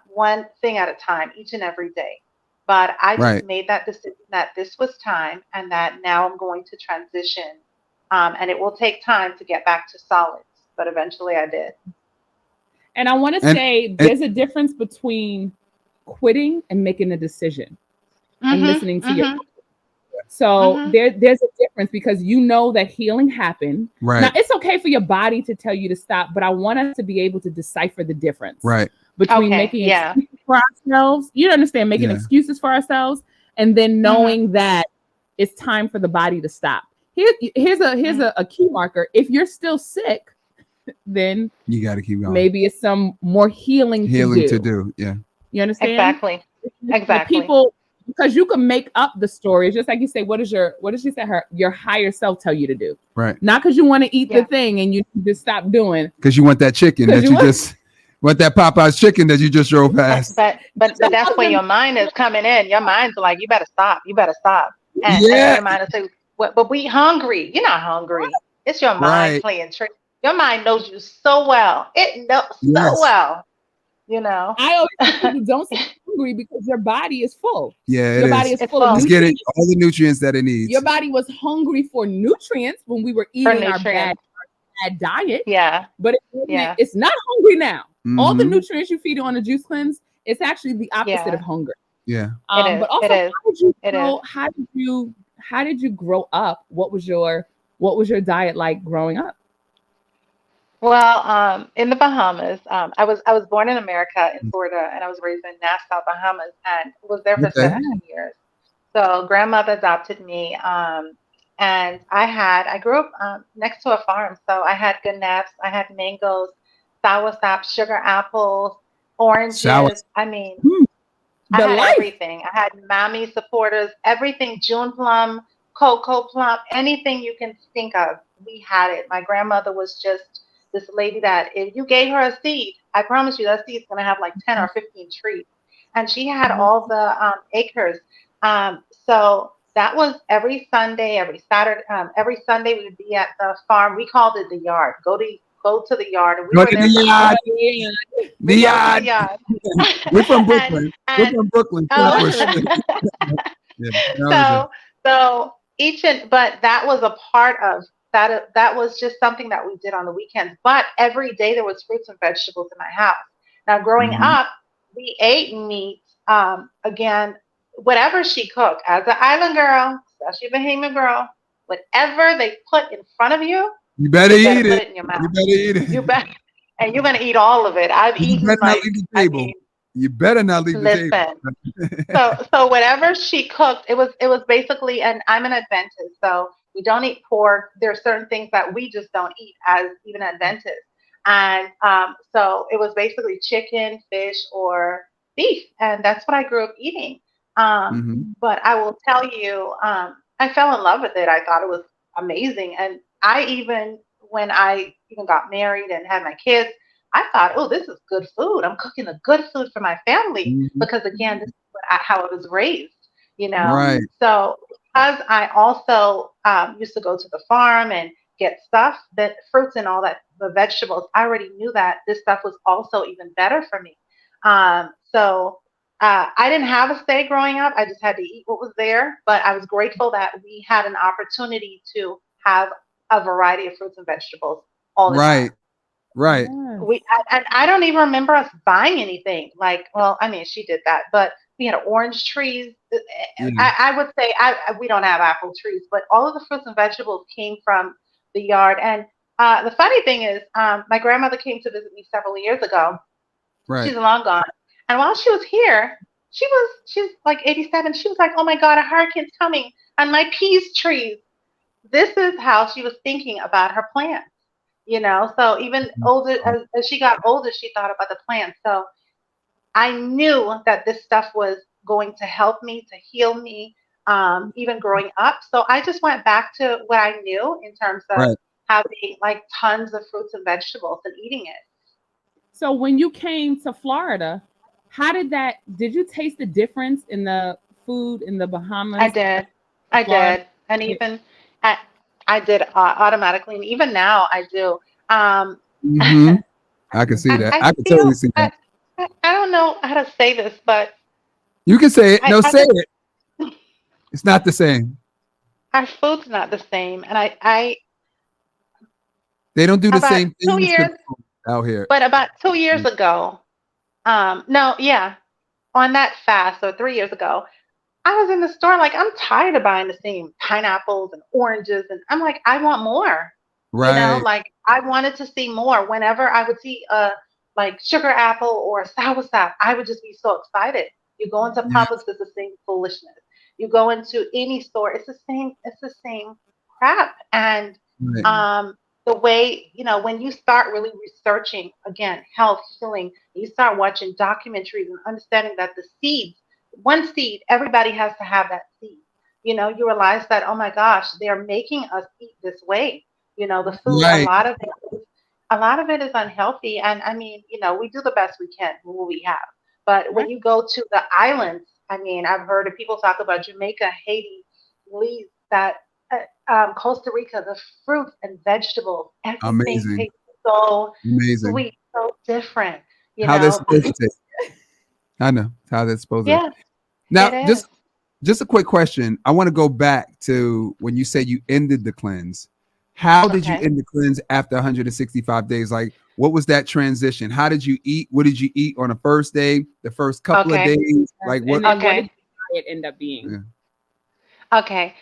one thing at a time, each and every day. But I just right. made that decision that this was time and that now I'm going to transition. And it will take time to get back to solids, but eventually I did. And I want to And say and there's a difference between quitting and making a decision and Mhm. listening to your. Mhm. So Mhm. there's a difference because you know that healing happened. Now right, it's okay for your body to tell you to stop, but I want us to be able to decipher the difference right, between Okay. making Yeah. excuses for ourselves. You understand, making yeah, excuses for ourselves, and then Mhm. knowing that it's time for the body to stop. Here's Mhm. a key marker. If you're still sick, then you got to keep going. maybe it's some more healing to Healing to do. do, yeah, You understand? Exactly. The Exactly. people, because you can make up the story. It's just like you say, what does she say your higher self tell you to do? right. Not because you want to eat the Yeah. thing and you just stop doing Because you want that chicken because that you you want just want that Popeye's chicken that you just drove But past. but but but your but that's where husband. your mind is coming in. Your mind's like, you better stop. You better stop. And Yeah, your mind will say, but we hungry. You're not hungry. It's your mind right. playing tricks. Your mind knows you so well. It knows so Yes. well. You know. I always tell people don't stay hungry because your body is full. Yeah, it Your body is. is It's full of It's full getting nutrients. all the nutrients that it Your needs. body was hungry for nutrients when we were for eating our nutrients. bad diet, Yeah. but Yeah. it's not hungry now. All the Mm-hmm. nutrients you feed it on a juice cleanse, it's actually the opposite of Yeah. hunger. Yeah. It is. But It also, is. how did you It is. grow? How did you grow up? What was your diet like growing up? Well, in the Bahamas, I was born in America in Florida, and I was raised in Nassau, Bahamas, and was there for Okay. 17 years. So grandmother adopted me, and I grew up next to a farm. So I had ganaps, I had mangoes, soursop, sugar apples, Sour. oranges. I mean, Hmm, I the had life. everything. I had Mammy supporters, everything, June plum, cocoa plum, anything you can think of. We had it. My grandmother was just this lady that if you gave her a seed, I promise you that seed's gonna have like 10 or 15 trees. And she had all the acres. So that was every Sunday, every Saturday, every Sunday we would be at the farm. We called it the yard. Go to the yard, and we Go were to the there for yard. hours. Yeah. The We go to the yard. yard. We're from and Brooklyn. We're and from Brooklyn. oh Flatbush. Yeah. No, it's a- so each and but that was a part of that. That was just something that we did on the weekends. But every day there was fruits and vegetables in my house. Now growing Mhm. up, we ate meat. Again, whatever she cooked as an island girl, especially a Bahamian girl, whatever they put in front of you, You better you better eat put it. it in your You mouth. better eat it. You bet, and you're gonna eat all of it. I've You eaten better not like, leave the I table. mean, You better not leave the table. listen. So whatever she cooked, it was basically, and I'm an Adventist, so we don't eat pork. There are certain things that we just don't eat as even Adventists, and so it was basically chicken, fish, or beef, and that's what I grew up eating. Hmm. But I will tell you, I fell in love with it. I thought it was amazing, and I even when I even got married and had my kids, I thought, oh, this is good food. I'm cooking the good food for my family Hmm. because again, this is how I was raised, you know. Right. So because I also used to go to the farm and get stuff, that fruits and all that, the vegetables, I already knew that this stuff was also even better for me. So I didn't have a say growing up. I just had to eat what was there. But I was grateful that we had an opportunity to have a variety of fruits and vegetables all the Right. time. Right. And I don't even remember us buying anything. Like, well, I mean, she did that, but we had orange trees. Yeah. I would say we don't have apple trees, but all of the fruits and vegetables came from the yard. And the funny thing is, my grandmother came to visit me several years ago. Right. She's long gone. And while she was here, she's like 87. She was like, "Oh my God, a hurricane's coming on my peas trees." This is how she was thinking about her plants. So even older as she got older, she thought about the plants. So I knew that this stuff was going to help me, to heal me, even growing up. So I just went back to what I knew in terms of Right. having like tons of fruits and vegetables and eating it. So when you came to Florida, did you taste the difference in the food in the Bahamas? I did. I Florida? did. And even I did automatically. And even now I do. Hmm. I can see that. I can totally see that. I don't know how to say this, but You can say it. No, I say it. It's not the same. our food's not the same. And They don't do the about same 2 things years, out here. but about 2 years ago, no, yeah, on that fast, or 3 years ago, I was in the store like, I'm tired of buying the same pineapples and oranges. And I'm like, I want more. Right. Like I wanted to see more. Whenever I would see a like sugar apple or a soursop, I would just be so excited. You go into Yeah. Publix, it's the same foolishness. You go into any store, it's the same crap. And Right. the way, when you start really researching again, health, healing, you start watching documentaries and understanding that the seeds, one seed, everybody has to have that seed. You realize that, oh my gosh, they're making us eat this way. The food, Right. a lot of it is unhealthy. And I mean, we do the best we can with what we have. But when Right. you go to the islands, I mean, I've heard of people talk about Jamaica, Haiti, Belize, that Costa Rica, the fruits and vegetables, everything Amazing. tastes so Amazing. sweet, so different, How they're supposed to taste. I know how they're supposed to. Yeah, Now, it is. just a quick question. I want to go back to when you said you ended the cleanse. How did you Okay. end the cleanse after 165 days? Like, what was that transition? How did you eat? What did you eat on the first day, the first couple of Okay. days? Like, what? And then what Okay. did the diet end up being? Yeah. Okay.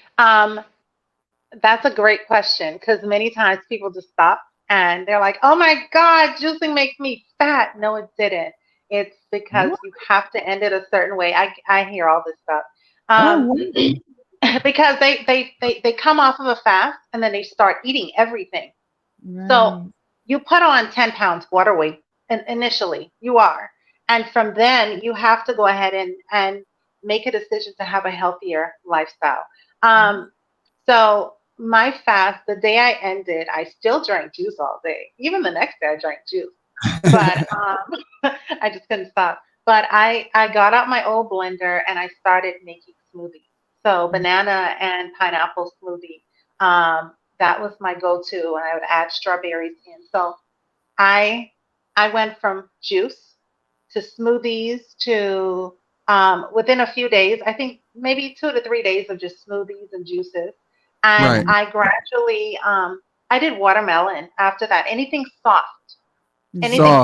That's a great question because many times people just stop and they're like, "Oh my God, juicing makes me fat." No, it didn't. It's because What? you have to end it a certain way. I hear all this stuff. Oh, Um, because they come off of a fast and then they start eating everything. So right. you put on 10 pounds water weight initially, you are. And from then you have to go ahead and make a decision to have a healthier lifestyle. Um, so my fast, the day I ended, I still drank juice all day. Even the next day I drank juice. But I just couldn't stop. But I got out my old blender and I started making smoothies. So banana and pineapple smoothie. That was my go-to, and I would add strawberries in. So I I went from juice to smoothies to within a few days, I think maybe 2 to 3 days of just smoothies and juices. And Right. I gradually I did watermelon after that. Anything Soft.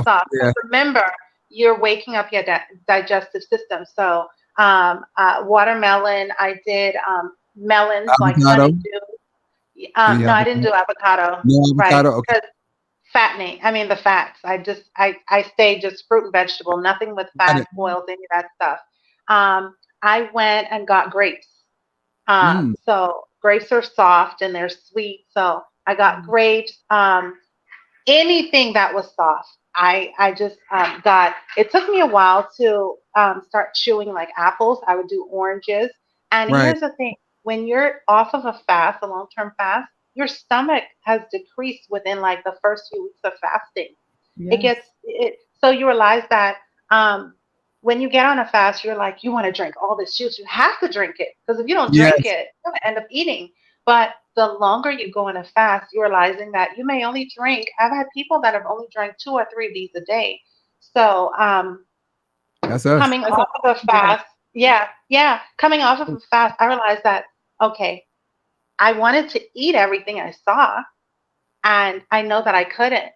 soft. Yeah. Because remember, you're waking up your digestive system. So watermelon, I did melons like Avocado. honeydew. Any No, I didn't avocado? do avocado. No Right. avocado. Okay. Because fattening, I mean the fats. I stay just fruit and vegetable, nothing with Got fats, it. oils, any of that stuff. I went and got grapes. Mm. So grapes are soft and they're sweet. So I got grapes. Anything that was soft. I just got. It took me a while to start chewing like apples. I would do oranges. And Right. here's the thing: when you're off of a fast, a long-term fast, your stomach has decreased within like the first few weeks of fasting. It Yes. gets it. So you realize that when you get on a fast, you're like, you want to drink all this juice. You have to drink it because if you don't drink Yes. it, you're gonna end up eating. But the longer you go on a fast, you're realizing that you may only drink. I've had people that have only drank 2 or 3 of these a day. So That's us. coming That's off all. of a fast, yeah, coming off of a fast, I realized that okay, I wanted to eat everything I saw, And I know that I couldn't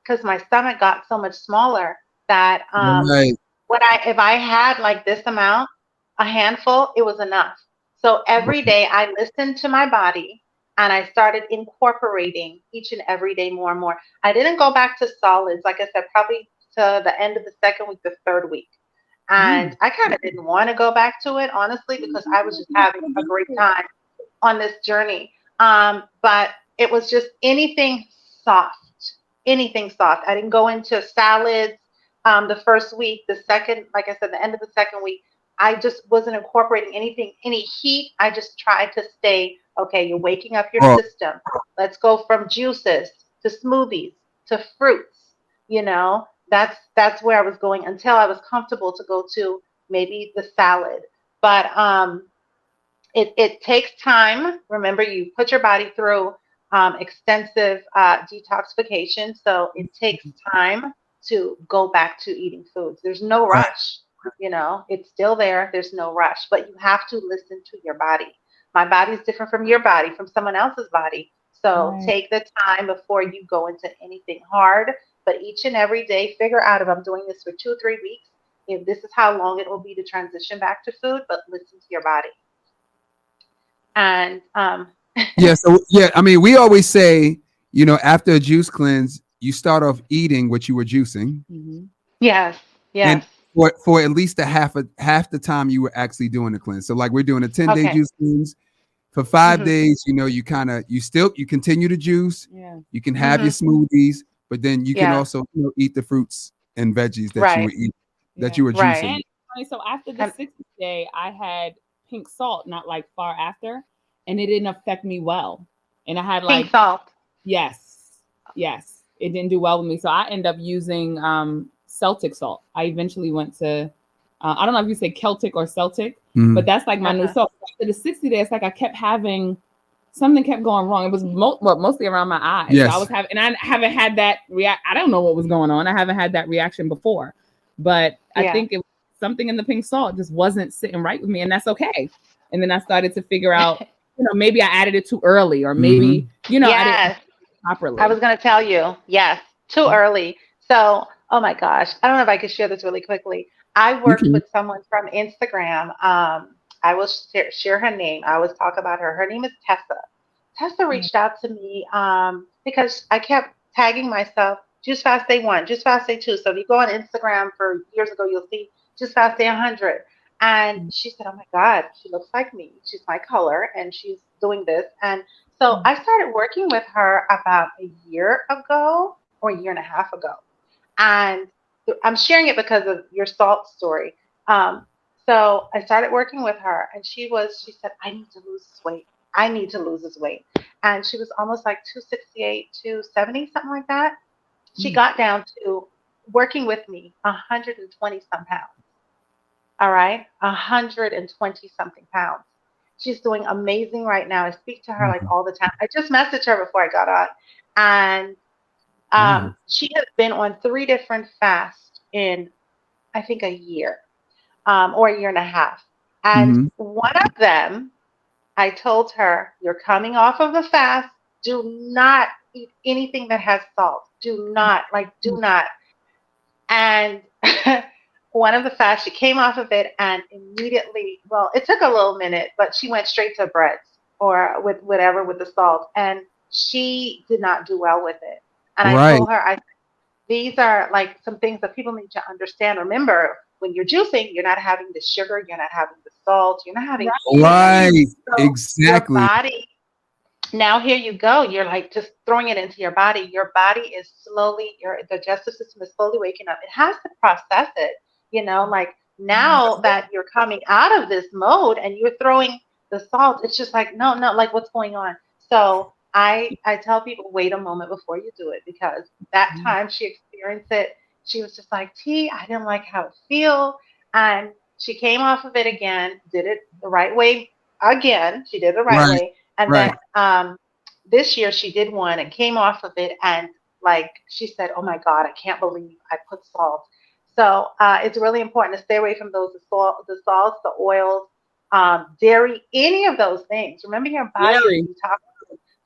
because my stomach got so much smaller that Right. if I had like this amount, a handful, it was enough. So every day I listened to my body and I started incorporating each and every day more and more. I didn't go back to solids, like I said, probably to the end of the second week, the third week. And I kind of didn't want to go back to it, honestly, because I was just having a great time on this journey. But it was just anything soft. I didn't go into salads the first week. The second, like I said, the end of the second week, I just wasn't incorporating anything, any heat. I just tried to stay, okay, you're waking up your Oh. system. Let's go from juices to smoothies to fruits. You know, that's where I was going until I was comfortable to go to maybe the salad. But it takes time. Remember, you put your body through extensive detoxification, so it takes time to go back to eating foods. There's no Right. rush, you know, it's still there. There's no rush, but you have to listen to your body. My body is different from your body, from someone else's body. So Right. take the time before you go into anything hard. But each and every day, figure out if I'm doing this for 2 or 3 weeks, if this is how long it will be to transition back to food, but listen to your body. And Yeah. So yeah, I mean, we always say, after a juice cleanse, you start off eating what you were juicing, Mhm. yes, and yes. for at least half the time you were actually doing the cleanse. So like we're doing a 10-day Okay. juice cleanse. For 5 days, Hmm. you continue to juice. Yeah. You can have your Hmm. smoothies, but then you can Yeah. also eat the fruits and veggies that you were Right. eating, that Yeah. you were Right. juicing. And so after the And 60th day, I had pink salt, not like far after, and it didn't affect me well. And I had pink like, salt. yes, yes, it didn't do well with me. So I end up using Celtic salt. I eventually went to, I don't know if you say Celtic or Celtic, Mhm. but that's like my new Uh-huh. salt. After the 60 days, like I kept having something kept going wrong. It was mostly around my eyes. So I Yes. was having, and I haven't had that react. I don't know what was going on. I haven't had that reaction before, but I Yeah. think it was something in the pink salt just wasn't sitting right with me, and that's okay. And then I started to figure out, maybe I added it too early, or maybe, Mhm. I didn't Yes. I properly. was going to tell you. Yes. Too early. So, oh my gosh. I don't know if I could share this really quickly. I You worked can. with someone from Instagram. I will share her name. I always talk about her. Her name is Tessa. Tessa Yeah. reached out to me because I kept tagging myself Juice Fast Day 1, Juice Fast Day 2. So if you go on Instagram for years ago, you'll see Juice Fast Day 100. And she said, oh my God, she looks like me. She's my color and she's doing this. And so I started working with her about a year ago or a year and a half ago. And I'm sharing it because of your salt story. Um, so I started working with her, and she said, I need to lose this weight. I need to lose this weight. And she was almost like 268, 270, something like that. She Mm. got down to working with me 120 some pounds. All right, 120 something pounds. She's doing amazing right now. I speak to her like Mhm. all the time. I just messaged her before I got on, and Wow. she has been on 3 different fasts in, I think, a year or a year and a half. And Mhm. one of them, I told her, you're coming off of a fast. Do not eat anything that has salt. Do not, do not. And one of the fasts, she came off of it and immediately, well, it took a little minute, but she went straight to breads or with whatever with the salt. And she did not do well with it. And I Right. told her, these are like some things that people need to understand. Remember, when you're juicing, you're not having the sugar, you're not having the salt, you're not having anything. Right. So your Exactly. body, now here you go. You're like just throwing it into your body. Your body is slowly, your digestive system is slowly waking up. It has to process it, like now that you're coming out of this mode and you're throwing the salt, it's just like, no, no, like what's going on? So I tell people, wait a moment before you do it because that time she experienced it, she was just like, T, I didn't like how it feel. And she came off of it again, did it the right way again. She did it the right Right. way. And Right. then this year she did one and came off of it. And like she said, oh my God, I can't believe I put salt. So it's really important to stay away from those, the salts, the oils, dairy, any of those things. Remember, your body is Dairy.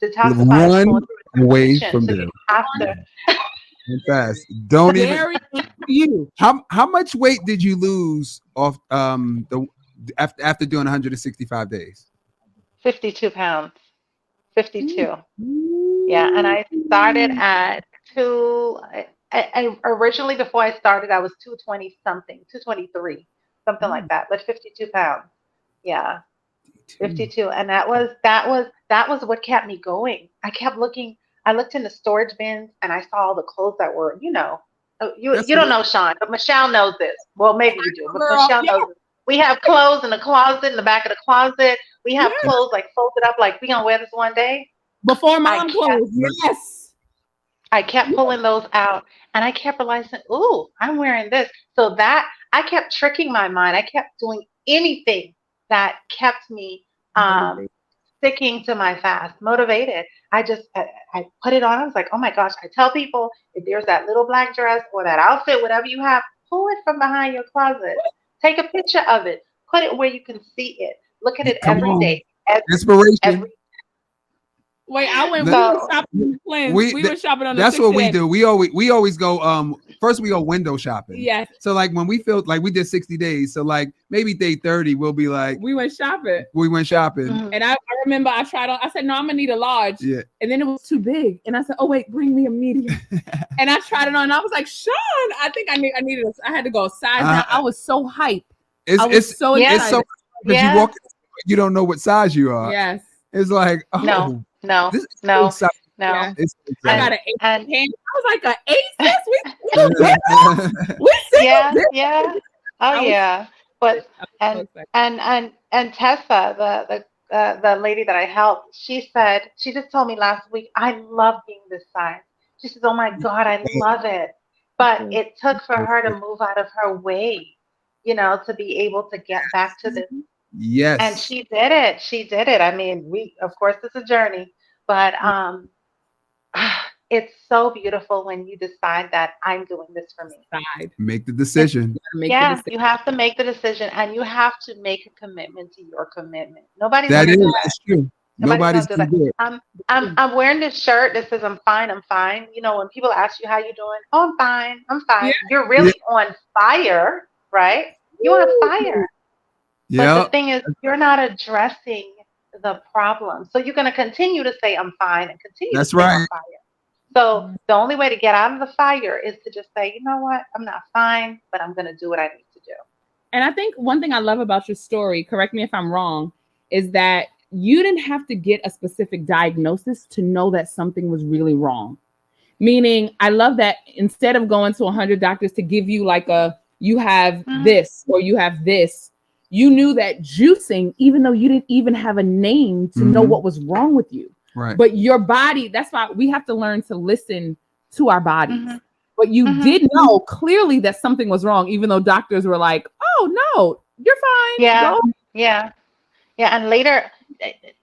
detoxifying, it's Run. going through away So from you them. have to. And fast. Don't even. Very for you. How much weight did you lose off the after doing 165 days? 52 pounds. 52. Yeah, and I started at two. I originally, before I started, I was 220 something, 223, something like that. But 52 pounds. Yeah, 52, and that was what kept me going. I kept looking. I looked in the storage bins, and I saw all the clothes that were, That's you don't know Sean, but Michelle knows this. Well, maybe you do, but Girl, Michelle yeah, knows this. We have clothes in the closet, in the back of the closet. We have yeah. clothes like folded up, like we gonna wear this one day. Before I mom kept closed. Yes. I kept pulling those out and I kept realizing, ooh, I'm wearing this. So that I kept tricking my mind. I kept doing anything that kept me sticking to my fast, motivated. I put it on. I was like, oh my gosh. I tell people if there's that little black dress or that outfit, whatever you have, pull it from behind your closet. Take a picture of it. Put it where you can see it. Look at it Come every on. day. Inspiration. Every Wait, we were so shopping on the Cleanse. We- We were shopping on the That's what we 60. do. We always go first we go window shopping. Yes, So like when we feel like we did 60 days, so like maybe day 30 we'll be like we went shopping. we went shopping. mhm. And I remember I tried on, I said, no, I'm gonna need a large. Yeah. And then it was too big. And I said, oh wait, bring me a medium. And I tried it on and I was like, Sean, I think I needed I had to go a size down. I was so hyped. I was It's so Yeah. it's so excited. because Yeah. you walk you don't know what size you are. Yes. It's like, oh, No, no, this is so no, exciting. no. Yeah. It's so I got exciting. an 8 And hand. I was like an 8 sis. We single yeah, bitch. yeah. Oh I was- yeah. But I was so and excited. and Tessa, the lady that I helped, she just told me last week, I love being this size. She says, oh my God, I love it. But it took for her to move out of her way, to be able to get back to this. Yes. And she did it. She did it. I mean, of course, it's a journey, but it's so beautiful when you decide that I'm doing this for me. Side. Make the decision. Make Yeah, the decision. you have to make the decision and you have to make a commitment to your commitment. Nobody's That gonna is do that. that's true. Nobody's Nobody's gonna gonna do do it. I'm wearing this shirt that says I'm fine, I'm fine. When people ask you how you doing, oh, I'm fine, I'm fine. Yeah. You're really on fire, right? You're on fire. But Yeah. the thing is, you're not addressing the problem. So you're going to continue to say, I'm fine, and continue That's to say, I'm right. fire. So the only way to get out of the fire is to just say, you know what? I'm not fine, but I'm going to do what I need to do. And I think one thing I love about your story, correct me if I'm wrong, is that you didn't have to get a specific diagnosis to know that something was really wrong. Meaning, I love that instead of going to 100 doctors to give you like you have this or you have this, you knew that juicing, even though you didn't even have a name to know what was wrong with you. Right. But your body, that's why we have to learn to listen to our bodies. Mhm. But you Mhm. did know clearly that something was wrong, even though doctors were like, oh, no, you're fine. Yeah. Go. Yeah. Yeah. And later,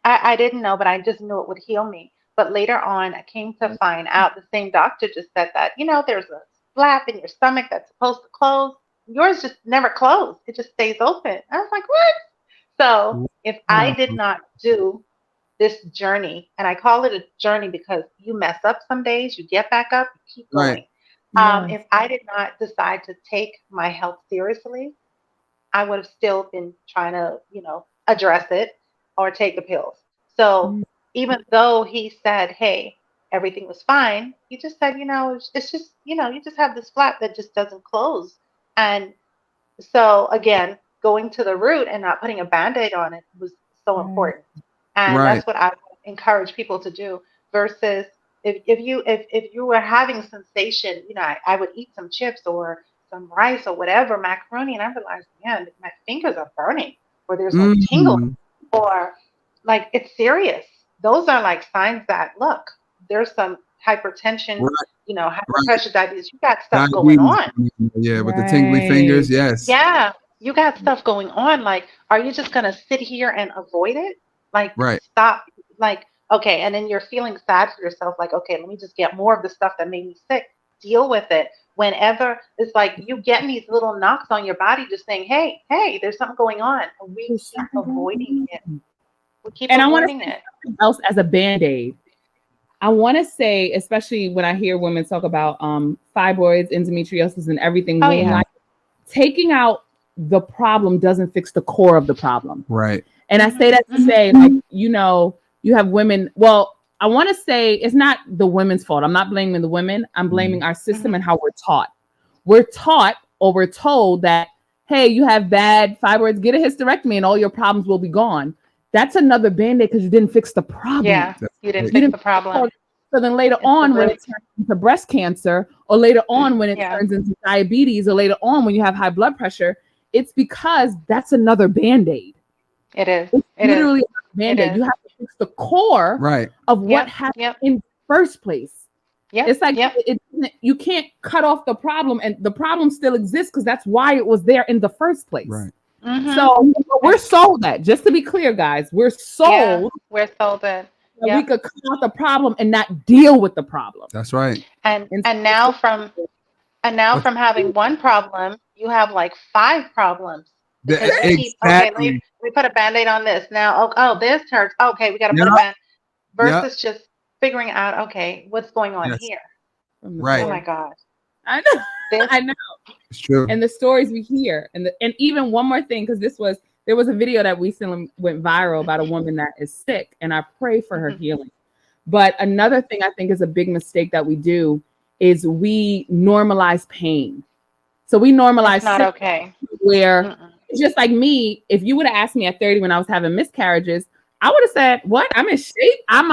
I didn't know, but I just knew it would heal me. But later on, I came to find out the same doctor just said that, there's a flap in your stomach that's supposed to close. Yours just never closed. It just stays open. I was like, what? So if I did not do this journey, and I call it a journey because you mess up some days, you get back up, you keep going. Right. If I did not decide to take my health seriously, I would have still been trying to, address it or take the pills. So even though he said, hey, everything was fine, he just said, it's just, you just have this flap that just doesn't close. And so again, going to the root and not putting a Band-Aid on it was so important. And Right. that's what I encourage people to do versus if you were having sensation, I would eat some chips or some rice or whatever, macaroni, and I realized, man, my fingers are burning, or there's no tingle, or like it's serious. Those are like signs that look, there's some hypertension, Right. high blood pressure, diabetes. You got stuff going on. Yeah, with the tingly fingers. Yes. Yeah, you got stuff going on. Like, are you just gonna sit here and avoid it? Like, Right. stop. Like, okay, and then you're feeling sad for yourself. Like, okay, let me just get more of the stuff that made me sick. Deal with it. Whenever it's like you getting these little knocks on your body, just saying, "Hey, hey, there's something going on," and we keep avoiding it. We keep And I want to avoiding say it. something else as a Band-Aid. I want to say, especially when I hear women talk about fibroids, endometriosis, and everything, Oh, when, yeah. like, taking out the problem doesn't fix the core of the problem. Right. And I say that to say, like, you know, you have women. Well, I want to say it's not the women's fault. I'm not blaming the women. I'm blaming our system and how we're taught. We're taught or we're told that, hey, you have bad fibroids, get a hysterectomy and all your problems will be gone. That's another Band-Aid because you didn't fix the problem. Yeah, you didn't You fix the problem. So then later It's on, the when root. it turns into breast cancer, or later on when it Yeah. turns into diabetes, or later on when you have high blood pressure, it's because that's another Band-Aid. It is. It's It is. literally a Band-Aid. is. You have to fix the core Right. of what Yep, happened yep. in the first place. Yep, It's like yep. you can't cut off the problem, and the problem still exists because that's why it was there in the first place. Right. Mhm. So we're sold that. Just to be clear, guys, we're sold Yeah, we're sold that. that Yeah. we could cut off the problem and not deal with the problem. That's right. And And now from having one problem, you have like 5 problems. Because you keep, Exactly. okay, we put a Band-Aid on this. Now, oh, this hurts. Okay, we got to put a Yeah. Band-Aid. Yeah. Versus just figuring out, okay, what's going on Yes. here? Right. Oh my God. I know. This, I know. It's true. And the stories we hear, and even one more thing, because there was a video that recently went viral about a woman that is sick, and I pray for her healing. But another thing I think is a big mistake that we do is we normalize pain. So we normalize it's not sick okay. where it's just like me. If you would have asked me at 30 when I was having miscarriages, I would have said, "What? I'm in shape. I've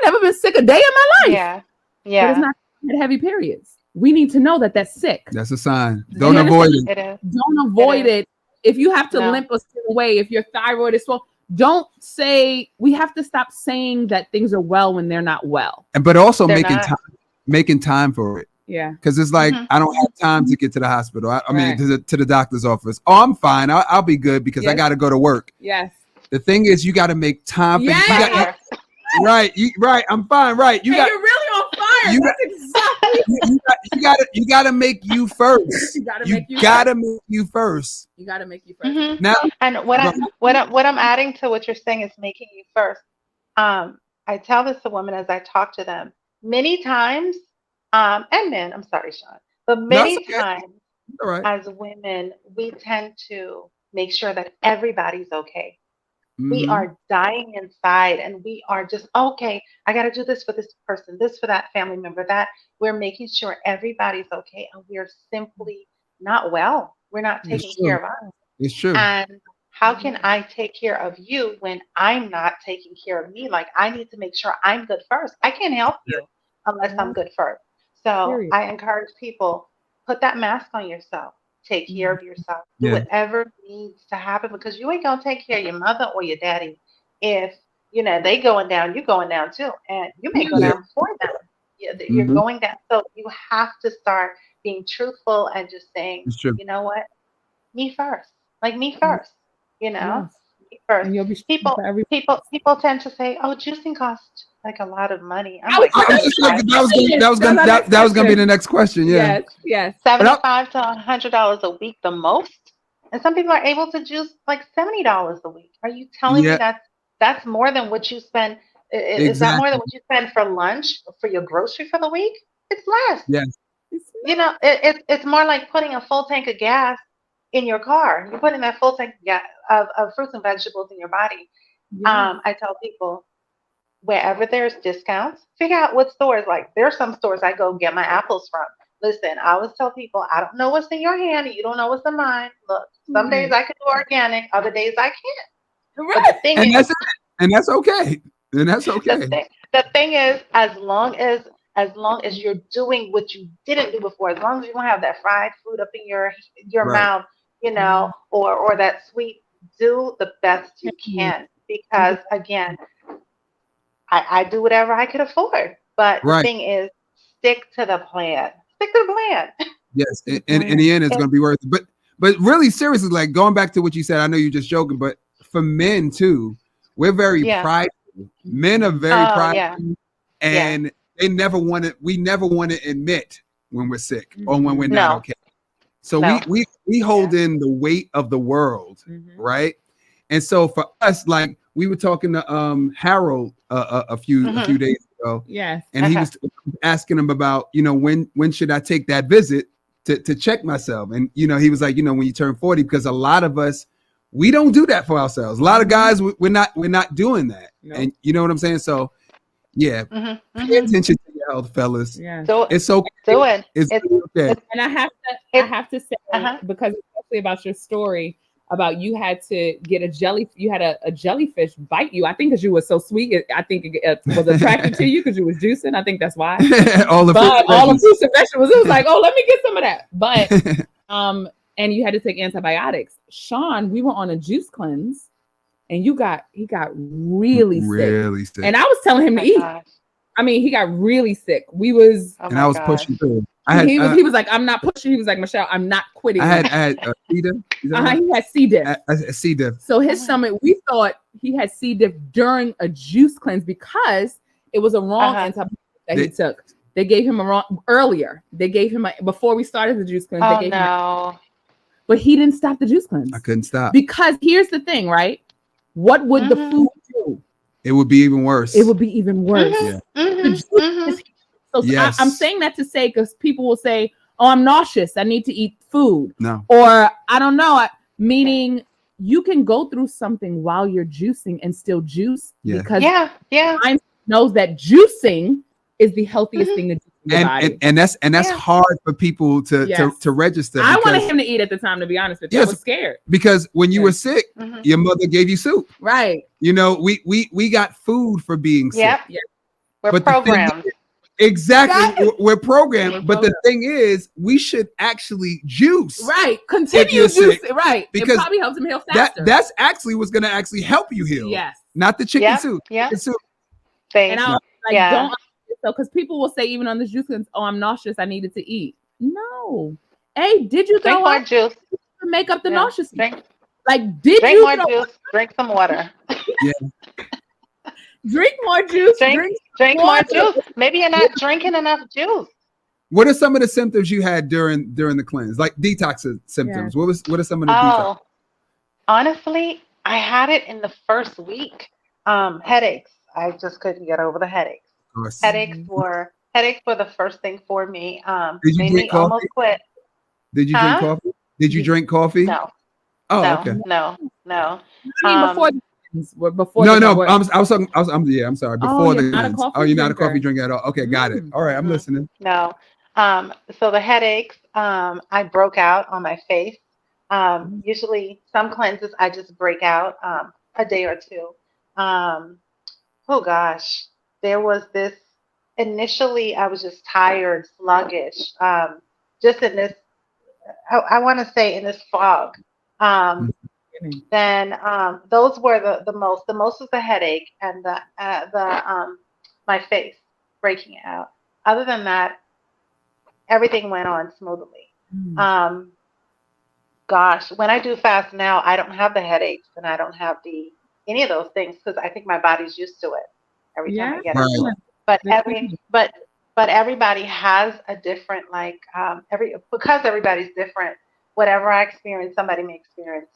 never been sick a day in my life." Yeah. But it's Yeah. not heavy periods. We need to know that that's sick. That's a sign. Don't Yeah. avoid it. It is. Don't avoid It is. it. If you have to No. limp a certain way, if your thyroid is swollen, don't say. We have to stop saying that things are well when they're not well. But also They're making not. making time for it. Yeah. Because it's like, I don't have time to get to the hospital. I mean, Right. to the doctor's office. Oh, I'm fine. I'll be good because I Yes. got to go to work. Yes. The thing is, you got to make time for Yes. you. Right. Right. I'm fine. Right. You Hey, got you're really on fire. you That's exactly. you got to make you first. You gotta You make you got to first. make you first. You gotta make you first. Mhm. Now, And what I'm adding to what you're saying is making you first. I tell this to women as I talk to them many times, and men. I'm sorry, Sean, but many That's okay. times all right. as women, we tend to make sure that everybody's okay. We Mhm. are dying inside, and we are just okay. I got to do this for this person, this for that family member. That we're making sure everybody's okay, and we're simply not well. We're not It's taking true. care of us. It's true. And how can I take care of you when I'm not taking care of me? Like, I need to make sure I'm good first. I can't help you unless I'm good first. So Period. I encourage people, put that mask on yourself. Take care of yourself. Do Yeah. whatever needs to happen because you ain't gonna take care of your mother or your daddy if they going down, you going down too, and you may go Yeah. down before them. You're Mhm. going down. So you have to start being truthful and just saying, It's true. you know what, me first, like me first, Yes. me first. And you'll be People, for every. people tend to say, oh, juicing costs like a lot of money. I'm I like, was I was just like, that was gonna be the next question. Yeah. Yes. $75 to $100 a week, the most. And some people are able to juice like $70 a week. Are you telling me Yeah. that's more than what you spend? Is that more Exactly. than what you spend for lunch, for your grocery for the week? It's less. Yes. It's more like putting a full tank of gas in your car. You're putting that full tank of fruits and vegetables in your body. Yes. I tell people, wherever there's discounts, figure out what stores. Like, there are some stores I go get my apples from. Listen, I always tell people, I don't know what's in your hand, and you don't know what's in mine. Look, some days I can do organic, other days I can't. But the thing And is, that's it. And that's okay. And that's okay. the thing is, as long as you're doing what you didn't do before, as long as you don't have that fried food up in your Right. mouth, or that sweet, do the best you can. Because again, I do whatever I could afford. But the Right. thing is, stick to the plan. Stick to the plan. Yes. And in the end, it's gonna be worth it. But really seriously, like going back to what you said, I know you're just joking, but for men too, we're very Yeah. prideful. Men are very Oh, prideful, yeah. and we never want to admit when we're sick or when we're not No. okay. So No. we hold in the weight of the world, right? And so for us, like we were talking to Harold a few days ago, Yes. and he was asking him about, when should I take that visit to check myself, and he was like, when you turn 40, because a lot of us, we don't do that for ourselves. A lot of guys, we're not doing that, and you know what I'm saying. So yeah, pay attention to your health, fellas. Yeah. It's okay. Do it. It's okay. And I have to say, because especially about your story about you had to get you had a jellyfish bite you. I think because you were so sweet. I think it was attracted to you because you was juicing. I think that's why. all the fruits and vegetables. It was like, oh, let me get some of that. But and you had to take antibiotics. Sean, we were on a juice cleanse, and he got really sick. And I was telling him to eat. Gosh. I mean, he got really sick. I was pushing through. He was like, I'm not pushing. He was like, Michelle, I'm not quitting. I had C. diff. He had C. diff. C. diff. So his stomach, we thought he had C. diff during a juice cleanse because it was a wrong antibiotic that he took. They gave him a wrong earlier. They gave him before we started the juice cleanse. Oh, they gave no. him but he didn't stop the juice cleanse. I couldn't stop. Because here's the thing, right? What would the food do? It would be even worse. It would be even worse. So yes. I'm saying that to say, because people will say, oh, I'm nauseous, I need to eat food. No. Or I don't know, meaning you can go through something while you're juicing and still juice. Because science knows that juicing is the healthiest thing to do in your body. And that's hard for people to register. I wanted him to eat at the time, to be honest with you. I was scared. Because when you were sick, your mother gave you soup. Right. We got food for being sick. Yep. We're programmed. Exactly. We're programmed. But the thing is, we should actually juice. Right. Continue juicing. Right. Because it probably helps him heal faster. That's actually what's going to actually help you heal. Yes. Not the chicken soup. Yeah. The soup. And I was like, don't. So, because people will say, even on this juice cleanse, oh, I'm nauseous, I needed to eat. No. Hey, did you drink more juice to make up the nauseous? Drink more juice? Drink some water. Drink more juice. Drink more juice. Maybe you're not drinking enough juice. What are some of the symptoms you had during the cleanse, like detox symptoms? Yeah. What are some of the detox? Honestly, I had it in the first week. Headaches. I just couldn't get over the headaches. Headaches were the first thing for me. Did you drink coffee? Almost quit. Did you drink coffee? Did you drink coffee? No. Oh, no, okay. No. I mean, before. No. I was talking. I'm sorry. Before the cleanse. You're not a coffee drinker at all. Okay, got it. All right, I'm listening. No. So the headaches. I broke out on my face. Usually, some cleanses I just break out a day or two. Oh gosh. There was this, initially I was just tired, sluggish, just in this, I want to say in this fog. Then those were the most was the headache and my face breaking out. Other than that, everything went on smoothly. Gosh, when I do fast now, I don't have the headaches and I don't have any of those things because I think my body's used to it. Every time I get into it, but everybody has a different because everybody's different. Whatever I experience, somebody may experience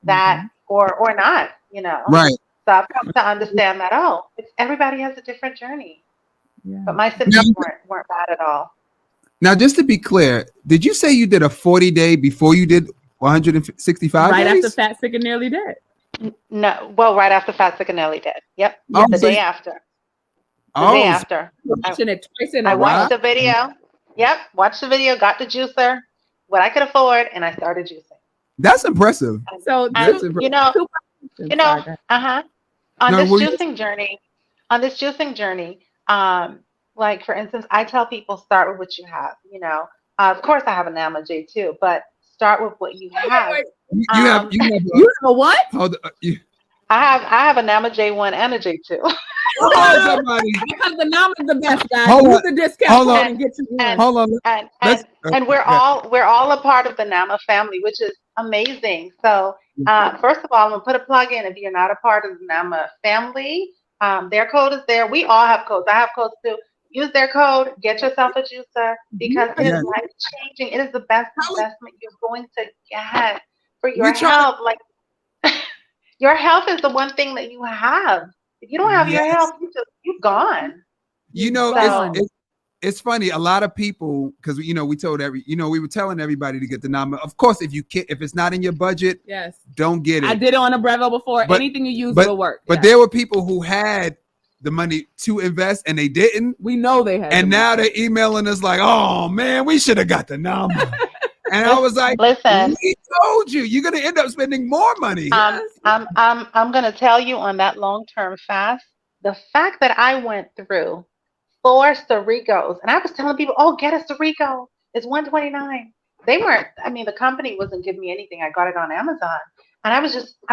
that or not. Right. So I've come to understand that everybody has a different journey. Yeah. But my symptoms weren't bad at all. Now, just to be clear, did you say you did a 40-day before you did 165 right days? After Fat, Sick, and Nearly Dead. No, well, right after Fat, Sick, and Nearly Dead. Yep, the day after. The day after. I watched the video. Yep, watched the video, got the juicer, what I could afford, and I started juicing. That's impressive. So that's impressive. On this juicing journey, like for instance, I tell people start with what you have. Of course, I have an Nama-J too, but start with what you have. You have a what? I have a Nama-J1 and a J2. Because the Nama is the best, guys. Use the discount code and get you and we're all a part of the Nama family, which is amazing. So first of all, I'm gonna put a plug in. If you're not a part of the Nama family, their code is there. We all have codes. I have codes too. Use their code. Get yourself a juicer because it is life changing. It is the best investment you're going to get for your health. Like your health is the one thing that you have. If you don't have your health, you're gone. You know, So- it's funny. A lot of people, because we told we were telling everybody to get the number. Of course, if it's not in your budget, Yes. don't get it. I did it on a Breville before. But- Anything you use but- will work. But Yes. there were people who had the money to invest and they didn't. we know they had. And the now money. they're emailing us like, oh man, we should have got the number. And I was like, Listen, we told you, you're gonna end up spending more money. I'm gonna tell you on that long-term fast, the fact that I went through 4 Cerricos, and I was telling people, oh, get a Cerrico. It's $129. They weren't, I mean, the company wasn't giving me anything. I got it on Amazon. And I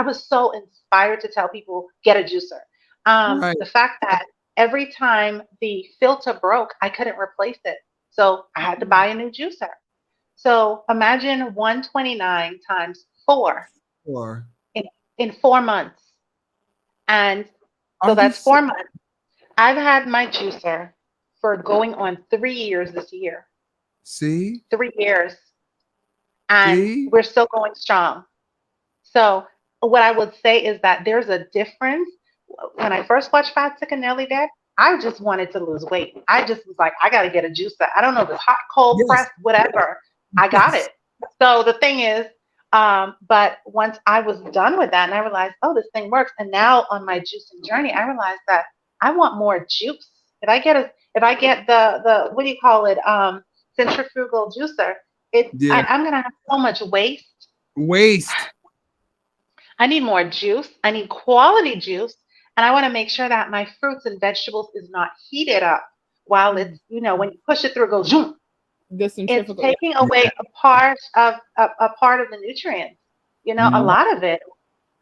was so inspired to tell people, get a juicer. Right. The fact that every time the filter broke, I couldn't replace it. So I had to buy a new juicer. So imagine 129 times 4 Or in 4 months. And Are so you that's 4 months. I've had my juicer for going on 3 years this year. see, 3 years. And See? we're still going strong. So what I would say is that there's a difference. When I first watched Fat, Sick, and Nearly Dead, I just wanted to lose weight. I just was like, I got to get a juicer. I don't know, the hot, cold, Yes. press, whatever. I got it. So the thing is, but once I was done with that and I realized, oh, this thing works. And now on my juicing journey, I realized that I want more juice. If I get the what do you call it? Centrifugal juicer, Yeah. I'm gonna have so much waste. waste. I need more juice. I need quality juice. And I want to make sure that my fruits and vegetables is not heated up while it's, when you push it through, it goes zoom. The It's centrifugal. taking away a part of the nutrients, a lot of it.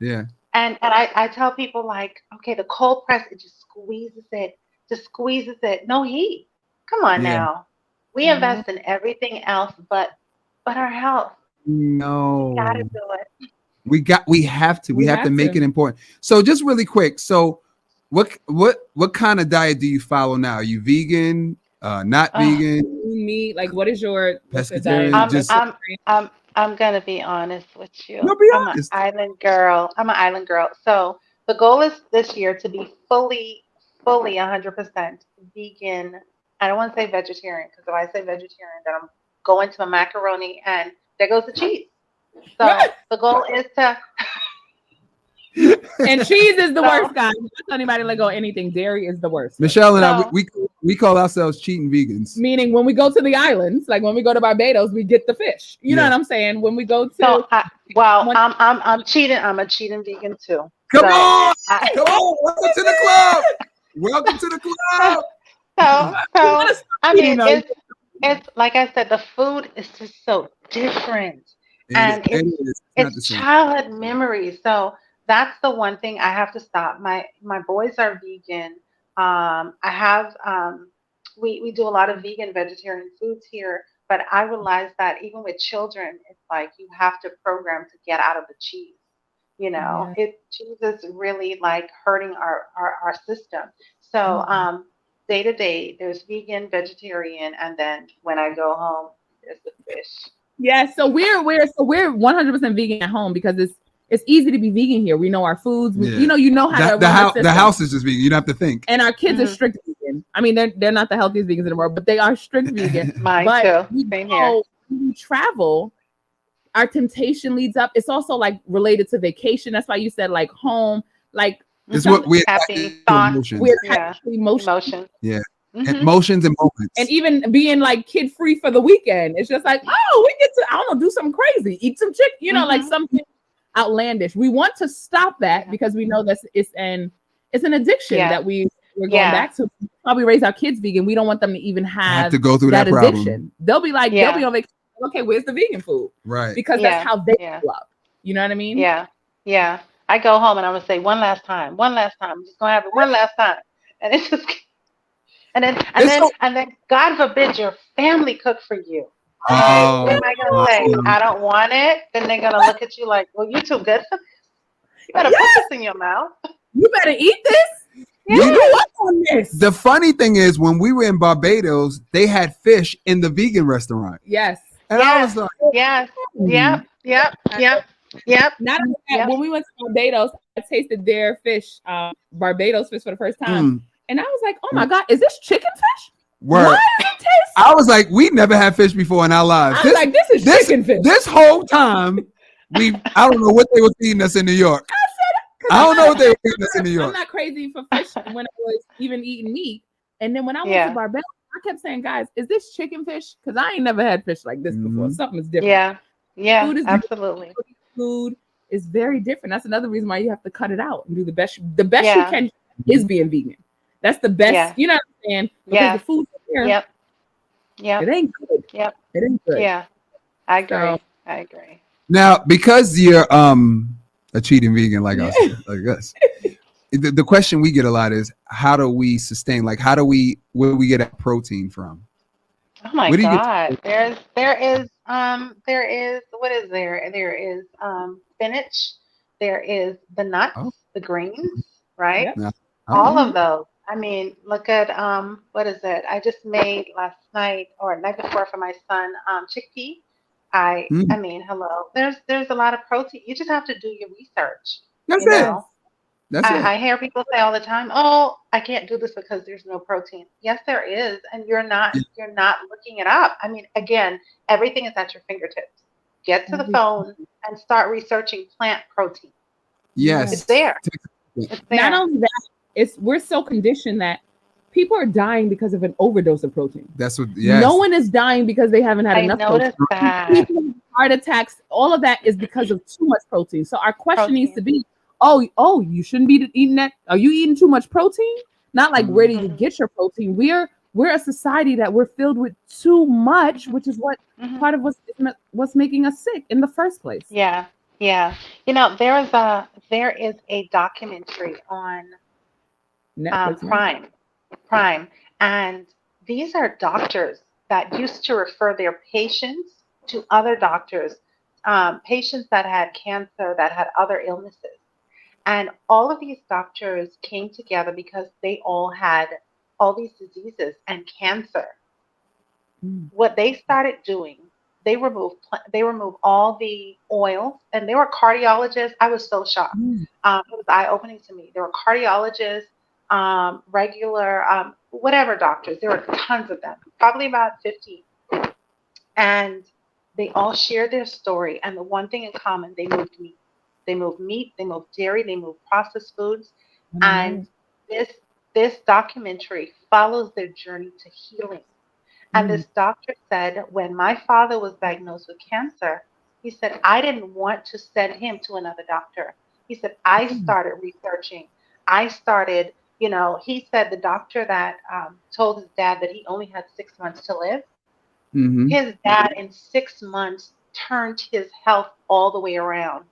Yeah. And I tell people like, okay, the cold press, it just squeezes it. No heat. Come on Yeah. now. We Mhm. invest in everything else but our health. No. Gotta do it. We have to We have have to make to. it important. So just really quick. So what kind of diet do you follow now? Are you vegan? Not vegan? Meat, like what is your what's the Pescatarian, diet? just- I'm gonna be honest with you. No, be I'm honest. an island girl. So the goal is this year to be fully 100% vegan. I don't want to say vegetarian because if I say vegetarian, then I'm going to a macaroni and there goes the cheese. So the goal is to. And cheese is the So- worst, guys. Don't tell anybody let go of anything. Dairy is the worst. Michelle and I, So- we call ourselves cheating vegans. Meaning when we go to the islands, like when we go to Barbados, we get the fish. You know Yeah. what I'm saying? When we go to So One- I'm cheating. I'm a cheating vegan too. Come So, on, I- come on, welcome to the club. Welcome to the club. So I You mean, know. it's like I said, the food is just so different. And It's not the It's same. childhood memories. So that's the one thing I have to stop. My boys are vegan. I have we do a lot of vegan vegetarian foods here, but I realize that even with children, it's like you have to program to get out of the cheese. Cheese is really like hurting our system. So day to day, there's vegan, vegetarian, and then when I go home, there's the fish. yeah, so we're 100% vegan at home because it's easy to be vegan here. We know our foods. Yeah. You know how to The run our house, the system. house is just vegan. You don't have to think. And our kids are Mhm. strict vegan. I mean, they're not the healthiest vegans in the world, but they are strict vegan. Mine But too. we Same here. know when we travel, our temptation leads up. It's also like related to vacation. That's why you said like home, like It's Mhm. what we Happy attach to thoughts. emotions. we're Yeah. attached to emotion. Emotion. Yeah. Mhm. Emotions and moments. And even being like kid free for the weekend, it's just like, oh, we get to, I don't know, do something crazy, eat some chicken, like Mhm. something outlandish. We want to stop that Yeah. because we know that it's an addiction Yeah. that we're going Yeah. back to. Probably raise our kids vegan. We don't want them to even I have have to go through that that problem. addiction. They'll be like, Yeah. they'll be on vacation. Okay, where's the vegan food? Right. Because Yeah. that's how they Yeah. grew up. You know what I mean? Yeah. Yeah. I go home and I'm gonna say one last time. I'm just gonna have it one last time. And it's just and then God forbid your family cook for you. Oh, What am I gonna say? I don't want it. Then they're gonna look at you like, well, you too good for this. You gotta put this in your mouth. You better eat this. You You know grew up on this. the funny thing is, when we were in Barbados, they had fish in the vegan restaurant, Yes. and I Yes. was like, Yes. Yep. Not only that, Yeah. when we went to Barbados, I tasted their fish, Barbados fish for the first time. And I was like, oh my God, is this chicken fish? Word. Why does it taste I was like, we never had fish before in our lives. I was like, this is chicken fish. This whole time, I don't know what they were feeding us in New York. I don't know what they were feeding us in New I'm York. not crazy for fish when I was even eating meat. And then when I went Yeah. to Barbados, I kept saying, guys, is this chicken fish? Because I ain't never had fish like this before. Mhm. Something is different. Yeah. Yeah. Food is Absolutely. Food is very different. That's another reason why you have to cut it out and do the best. The best Yeah. you can is being vegan. That's the best. Yeah. You know what I'm saying? Because Yeah. the food here, Yep. Yep. it ain't good. Yep. It ain't good. Yeah. I agree. So- I agree. Now, because you're a cheating vegan like us, like us, the question we get a lot is, how do we sustain? Like, where do we get our protein from? Oh my Where do you get- God. There is what is there? There is spinach, there is the nuts, Oh. the greens, right? Yep. All of those. I mean, look at what is it? I just made last night or night before for my son chickpea. I mean, hello. There's a lot of protein. You just have to do your research. That's you it. know? That's it. I hear people say all the time, "Oh, I can't do this because there's no protein." Yes, there is, and you're not looking it up. I mean, again, everything is at your fingertips. Get to the phone and start researching plant protein. Yes. It's there. It's there. Not only that, we're so conditioned that people are dying because of an overdose of protein. That's what. Yes. No one is dying because they haven't had I enough noticed protein. that. People have heart attacks, all of that is because of too much protein. So our question needs to be, oh, you shouldn't be eating that. Are you eating too much protein? Not like where do you get your protein? We're a society that we're filled with too much, which is what part of what's making us sick in the first place. Yeah, yeah. You know, there is a documentary on Netflix, Prime, and these are doctors that used to refer their patients to other doctors, patients that had cancer, that had other illnesses. And all of these doctors came together because they all had all these diseases and cancer. What they started doing, they removed all the oils, and they were cardiologists. I was so shocked. It was eye-opening to me. There were cardiologists, regular, whatever doctors. There were tons of them, probably about 50. And they all shared their story. And the one thing in common, they moved meat. They moved meat, they moved dairy, they moved processed foods. And this documentary follows their journey to healing. And this doctor said, when my father was diagnosed with cancer, he said, I didn't want to send him to another doctor. He said, I started researching. I started, he said the doctor that told his dad that he only had 6 months to live, his dad in 6 months turned his health all the way around.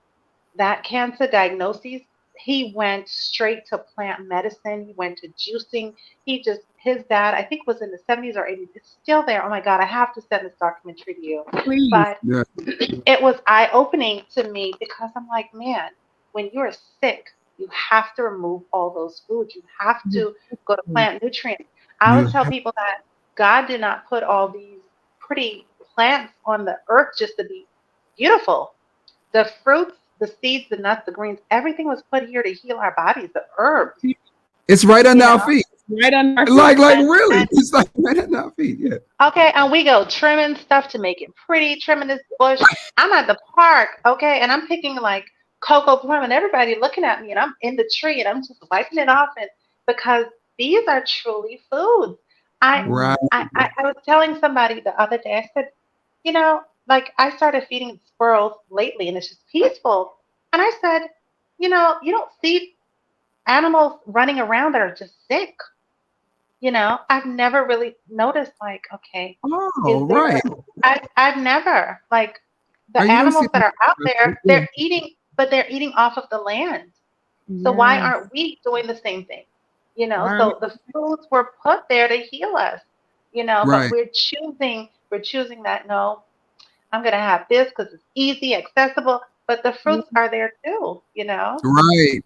That cancer diagnosis, he went straight to plant medicine. He went to juicing. His dad, I think, was in the 70s or 80s. It's still there. Oh my God, I have to send this documentary to you. Please. But it was eye-opening to me because I'm like, man, when you're sick, you have to remove all those foods. You have to go to plant nutrients. I always tell people that God did not put all these pretty plants on the earth just to be beautiful. The fruits, the seeds, the nuts, the greens, everything was put here to heal our bodies, the herbs. It's right under our feet. Right on our feet. Like really. It's like right under our feet. Yeah. Okay, and we go trimming stuff to make it pretty, trimming this bush. I'm at the park, okay, and I'm picking like cocoa plum, and everybody looking at me, and I'm in the tree, and I'm just wiping it off, and because these are truly foods. I was telling somebody the other day, I said, like I started feeding squirrels lately, and it's just peaceful. And I said, you don't see animals running around that are just sick. I've never really noticed, like, okay. Oh, right. I've never, like, the animals that are out there, they're eating, but they're eating off of the land. So why aren't we doing the same thing? So the foods were put there to heal us, but we're choosing that, no, I'm going to have this because it's easy, accessible, but the fruits are there too, Right.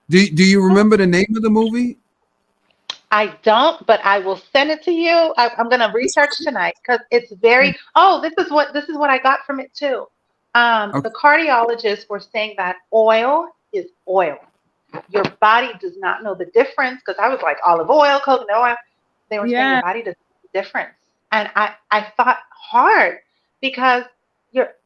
Do you remember the name of the movie? I don't, but I will send it to you. I'm going to research tonight because it's very, this is what I got from it too. The cardiologists were saying that oil is oil. your body does not know the difference. Because I was like olive oil, coconut oil. They were saying Yeah. your body doesn't know the difference. And I thought hard because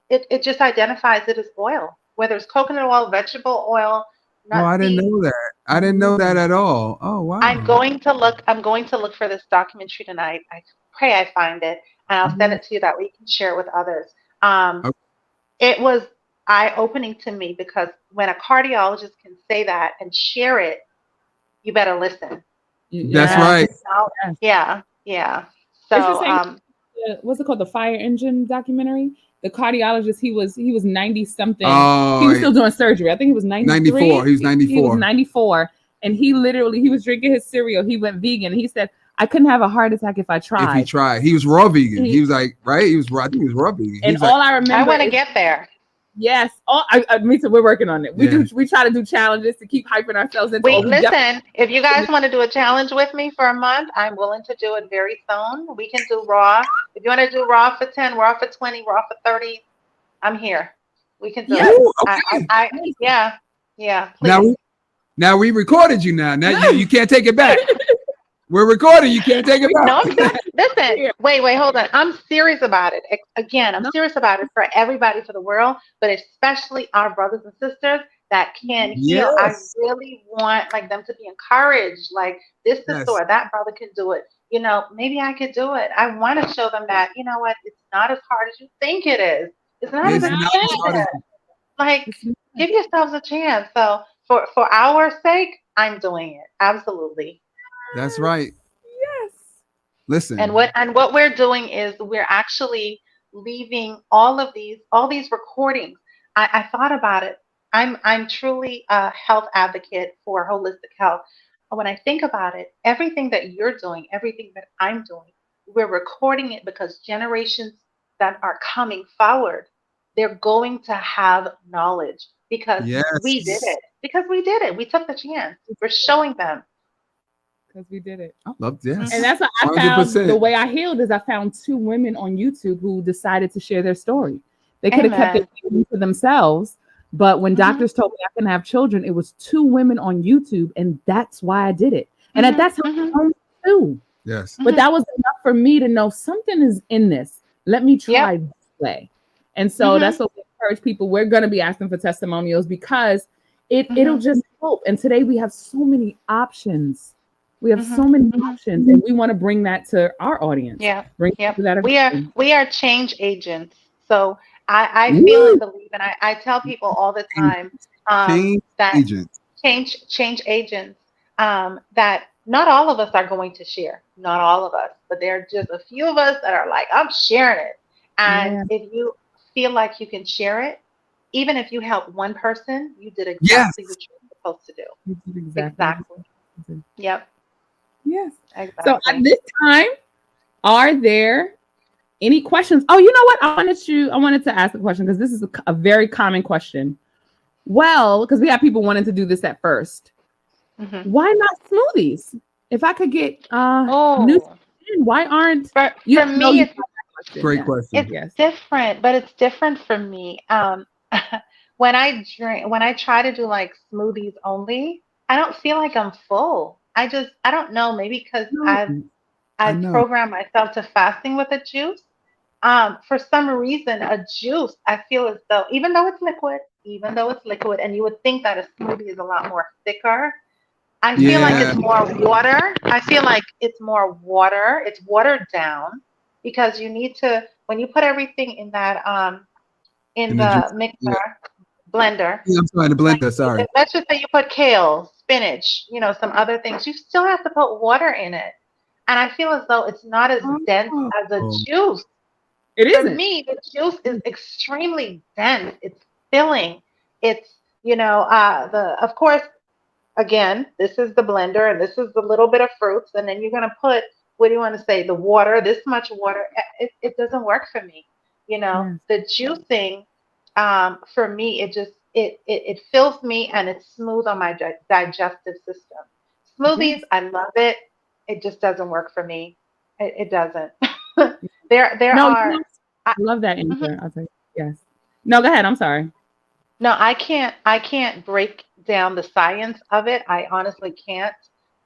it just identifies it as oil, whether it's coconut oil, vegetable oil, Oh, I nut didn't seed. know that. I didn't know that at all. Oh, wow. I'm going to look for this documentary tonight. I pray I find it, and I'll send Mhm. it to you that way you can share it with others. Um, Okay. it was eye-opening to me because when a cardiologist can say that and share it, you better listen. That's Yeah. right. So, yeah. It's the So, same. What's it called? The Fire Engine documentary. The cardiologist, he was 90 something. Oh, He was still doing surgery. I think he was 93. 94. He was 94. He was 94. And he was drinking his cereal. He went vegan. He said, I couldn't have a heart attack if I tried. If he tried, he was raw vegan. He was like, right? He was raw. I think he was raw vegan. He And was all like, I remember I want to is- get there. Yes. Me too. We're working on it. Yeah. We try to do challenges to keep hyping ourselves into. Wait, listen. If you guys want to do a challenge with me for a month, I'm willing to do it very soon. We can do raw. If you want to do raw for 10, raw for 20, raw for 30, I'm here. We can do Yes. it. Ooh, okay. Yeah. Please. Now we recorded you now. Now you can't take it back. We're recording. You can't take it back. No, listen. Wait, hold on. I'm serious about it. Again, I'm serious about it for everybody, for the world, but especially our brothers and sisters that can heal. Yes. I really want like them to be encouraged. Like this Yes. or that brother can do it. You know, maybe I could do it. I want to show them that, you know what, it's not as hard as you think it is. It's not It's as not as hard as- like give yourselves a chance. So for our sake, I'm doing it. Absolutely. That's right. Yes. Listen. And what we're doing is we're actually leaving all these recordings. I thought about it. I'm truly a health advocate for holistic health. When I think about it, everything that you're doing, everything that I'm doing, we're recording it because generations that are coming forward, they're going to have knowledge because Yes. we did it. Because we did it. We took the chance. We're showing them. Because we did it. I love this. And that's what I found. 100%. The way I healed is I found 2 women on YouTube who decided to share their story. They could have kept it to themselves, but when doctors told me I couldn't have children, it was 2 women on YouTube, and that's why I did it. And at that time, I was only 2. Yes. But that was enough for me to know something is in this. Let me try this way. And so that's what we encourage people. We're going to be asking for testimonials because it'll just help. And today we have so many options. We have so many options, and we want to bring that to our audience. Yeah. Bring to that. We are change agents. So I feel and believe, and I tell people all the time Change that agents. change agents, that not all of us are going to share. Not all of us, but there are just a few of us that are like, I'm sharing it. And if you feel like you can share it, even if you help one person, you did exactly what you were supposed to do. Exactly. Yep. Yes. Exactly. So at this time, are there any questions? Oh, you know what? I wanted to ask a question because this is a very common question. Well, because we have people wanting to do this at first. Why not smoothies? If I could get new skin, why aren't for me? It's great question. It's different, but it's different for me. When I try to do like smoothies only, I don't feel like I'm full. I don't know, maybe because I've programmed myself to fasting with a juice. For some reason, a juice, I feel as though, even though it's liquid, and you would think that a smoothie is a lot more thicker, I feel like it's more water. I feel like it's more water. It's watered down because you need to, when you put everything in that, in the mixer, blender. I'm sorry, the blender, sorry. Let's just say you put kale, spinach, some other things. You still have to put water in it. And I feel as though it's not as dense as a juice. It is. For me, the juice is extremely dense. It's filling. It's, of course, again, this is the blender and this is the little bit of fruits. And then you're going to put, what do you want to say? The water, this much water. It doesn't work for me. The juicing, for me, it fills me and it's smooth on my digestive system. Smoothies, I love it. It just doesn't work for me. It doesn't. I love that answer. I'll say yes. No, go ahead. I'm sorry. No, I can't break down the science of it. I honestly can't.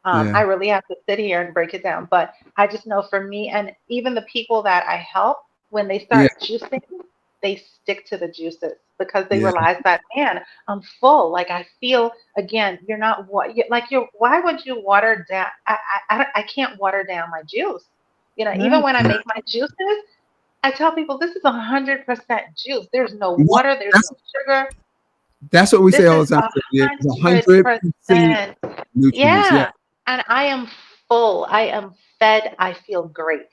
Yeah. I really have to sit here and break it down. But I just know for me, and even the people that I help, when they start juicing, they stick to the juices because they Yeah. realize that, man, I'm full. Like I feel again, you're not what you like. You're why would you water down? I can't water down my juice. You know, even Right. when I Yeah. make my juices, I tell people this is 100% juice. There's no Well, water. There's that's no sugar. that's what we This say all is the time. It's 100% 100%. nutrients. Yeah. Yeah. And I am full. I am fed. I feel great.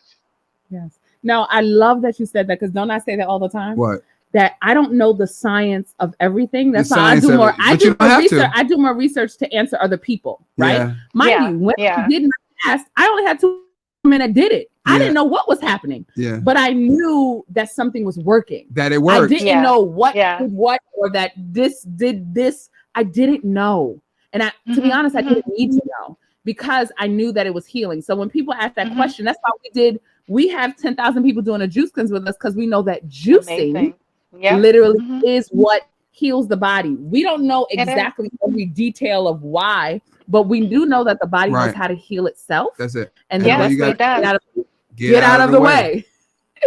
Yes. No, I love that you said that because don't I say that all the time? What? That I don't know the science of everything. That's why I science do of more. it, I but you do don't more have to. research. I do more research to answer other people, right? Yeah. Mind Yeah, you, when yeah. I did my test, I only had 2 women that did it. I Yeah. didn't know what was happening, Yeah. but I knew that something was working. That it I works. didn't Yeah, know what yeah. did what or that this did this. I didn't know. And to be Mhm, honest, I mhm, didn't need to know because I knew that it was healing. So when people ask that mhm. question, that's why we have 10,000 people doing a juice cleanse with us because we know that juicing Amazing. Yep. literally Mhm. is what heals the body. We don't know It is. exactly every detail of why, but we do know that the body knows Right. how to heal itself. That's it. And And the all Yes, best you way got it does. get out of the way.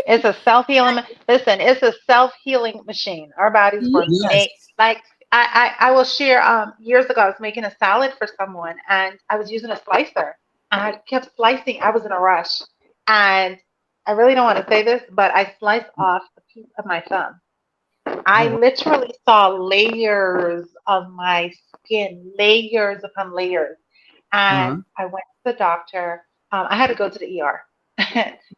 It's a self-healing. Listen, it's a self-healing machine. Our bodies were Yes. made like I will share years ago I was making a salad for someone and I was using a slicer and I kept slicing. I was in a rush and I really don't want to say this, but I sliced off a piece of my thumb. I Oh, literally saw layers of my skin, layers upon layers. uh-huh. And I went to the doctor. I had to go to the ER.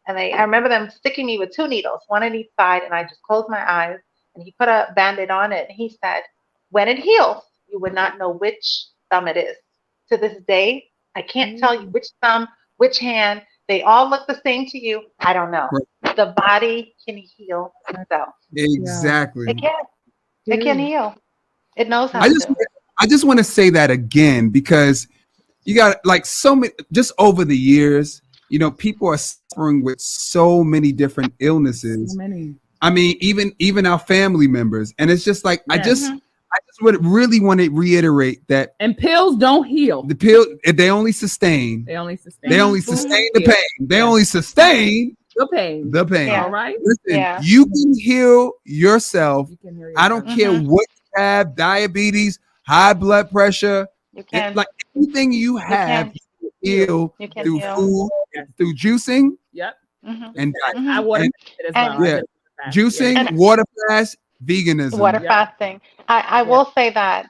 And I remember them sticking me with 2 needles, one on each side, and I just closed my eyes. And he put a band-aid on it. And he said, when it heals, you would not know which thumb it is. To this day, I can't tell you which thumb, which hand. They all look the same to you. I don't know. Right. The body can heal itself. Exactly. It can. It can heal. It knows how I to just do. I just want to say that again because you got like so many just over the years, you know, people are suffering with so many different illnesses. So many. I mean, even our family members. And it's just like Yes. Mhm. I just would really want to reiterate that And pills don't heal. the pill they only sustain. They only sustain. They only Mhm. sustain the Heal. pain. They Yeah. only sustain The pain. the pain. Yeah. All right. Listen, Yeah. you can heal yourself. You can hear I don't yourself. care Mhm. what you have, diabetes, high blood pressure, You can. like anything you You have, can. you can heal You can through heal. food, Yes. through juicing Yep. Mhm. and diet. I Mhm. water And- it as and- well. Yeah. I did that. Juicing, And- water fast, veganism. Water Yeah. fasting. I Yeah. will say that,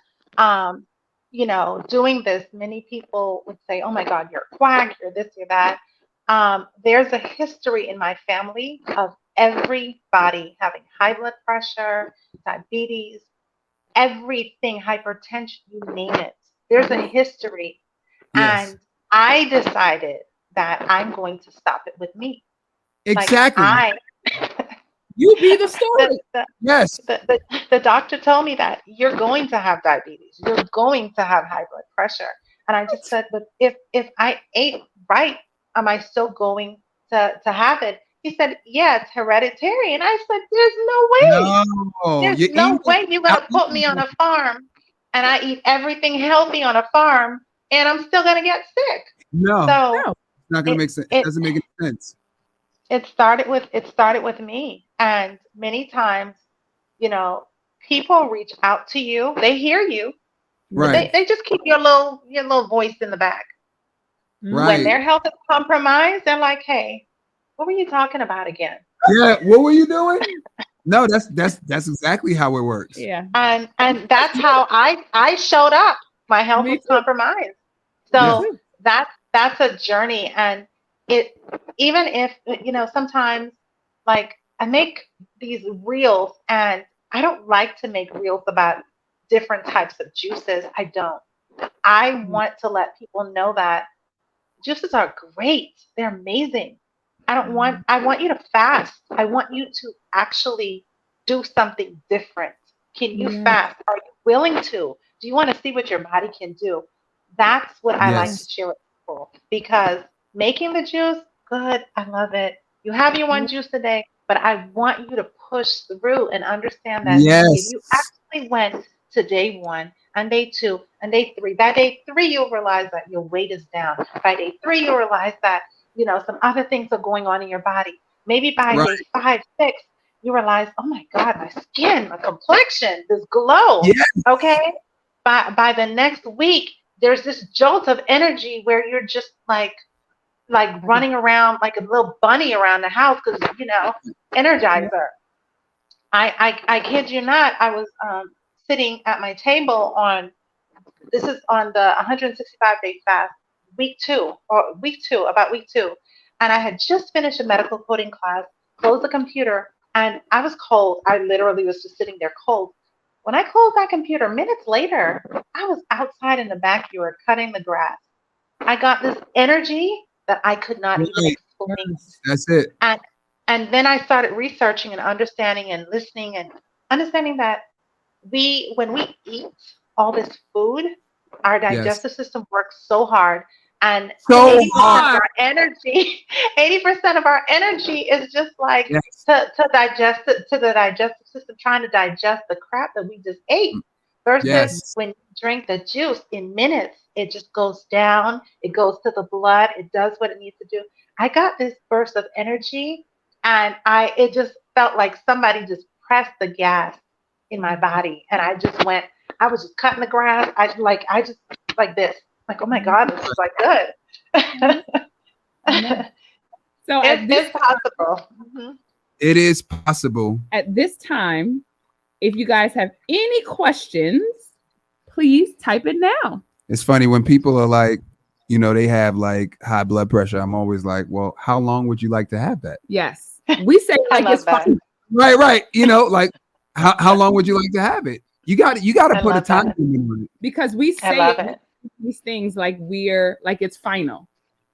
doing this, many people would say, oh my God, you're a quack, you're this, you're that. There's a history in my family of everybody having high blood pressure, diabetes, everything, hypertension, you name it. There's a history. Yes. And I decided that I'm going to stop it with me. Exactly. Like You be the story. Yes. the doctor told me that you're going to have diabetes, you're going to have high blood pressure, and I just said, but if I ate right, am I still going to have it? He said, yeah, it's hereditary, and I said, there's no way, No. there's You're no eating way you're gonna put me on a farm, and I eat everything healthy on a farm, and I'm still gonna get sick. No. So It's not gonna make sense. It doesn't make any sense. it started with me, and many times, people reach out to you, they hear you, but Right. they just keep your little voice in the back. Right. When their health is compromised, they're like, hey, what were you talking about again? Yeah. What were you doing? No, that's exactly how it works. Yeah. And that's how I showed up. My health Me was too. compromised. So that's a journey. And it, even if, sometimes, like, I make these reels, and I don't like to make reels about different types of juices. I don't. I want to let people know that juices are great. They're amazing. I want you to fast. I want you to actually do something different. Can you Yeah. fast? Are you willing to? Do you want to see what your body can do? That's what I like Yes. to share with people, because making the juice, good. I love it. You have your one juice a day, but I want you to push through and understand that Yes. if you actually went to day one, and day 2 and day 3. By day 3, you'll realize that your weight is down. By day 3, you'll realize that, some other things are going on in your body. Maybe by Right. day 5, 6, you realize, oh my God, my skin, my complexion, this glow. Yes. Okay. By the next week, there's this jolt of energy where you're just like running around like a little bunny around the house because, energizer. I kid you not, I was sitting at my table this is on the 165-day fast, about week two. And I had just finished a medical coding class, closed the computer, and I was cold. I literally was just sitting there cold. When I closed that computer, minutes later, I was outside in the backyard cutting the grass. I got this energy that I could not even explain. That's it. And then I started researching and understanding and listening and understanding that when we eat all this food, our digestive system works so hard. And So 80% hard. of our energy, 80% of our energy is just like Yes. to digest it, to the digestive system, trying to digest the crap that we just ate. Versus Yes. when you drink the juice, in minutes, it just goes down, it goes to the blood, it does what it needs to do. I got this burst of energy, and it just felt like somebody just pressed the gas in my body, and I was just cutting the grass. I just like this, like, oh my God, this is like good. So It's possible. Mhm. It is possible. at this time, if you guys have any questions, please type it now. It's funny when people are like, they have like high blood pressure. I'm always like, well, how long would you like to have that? Yes, we say I like love it's that. fine. Right. Like how long would you like to have it? You got to I put a love time that. limit on it. Because we I say love it. these things like we're like it's final,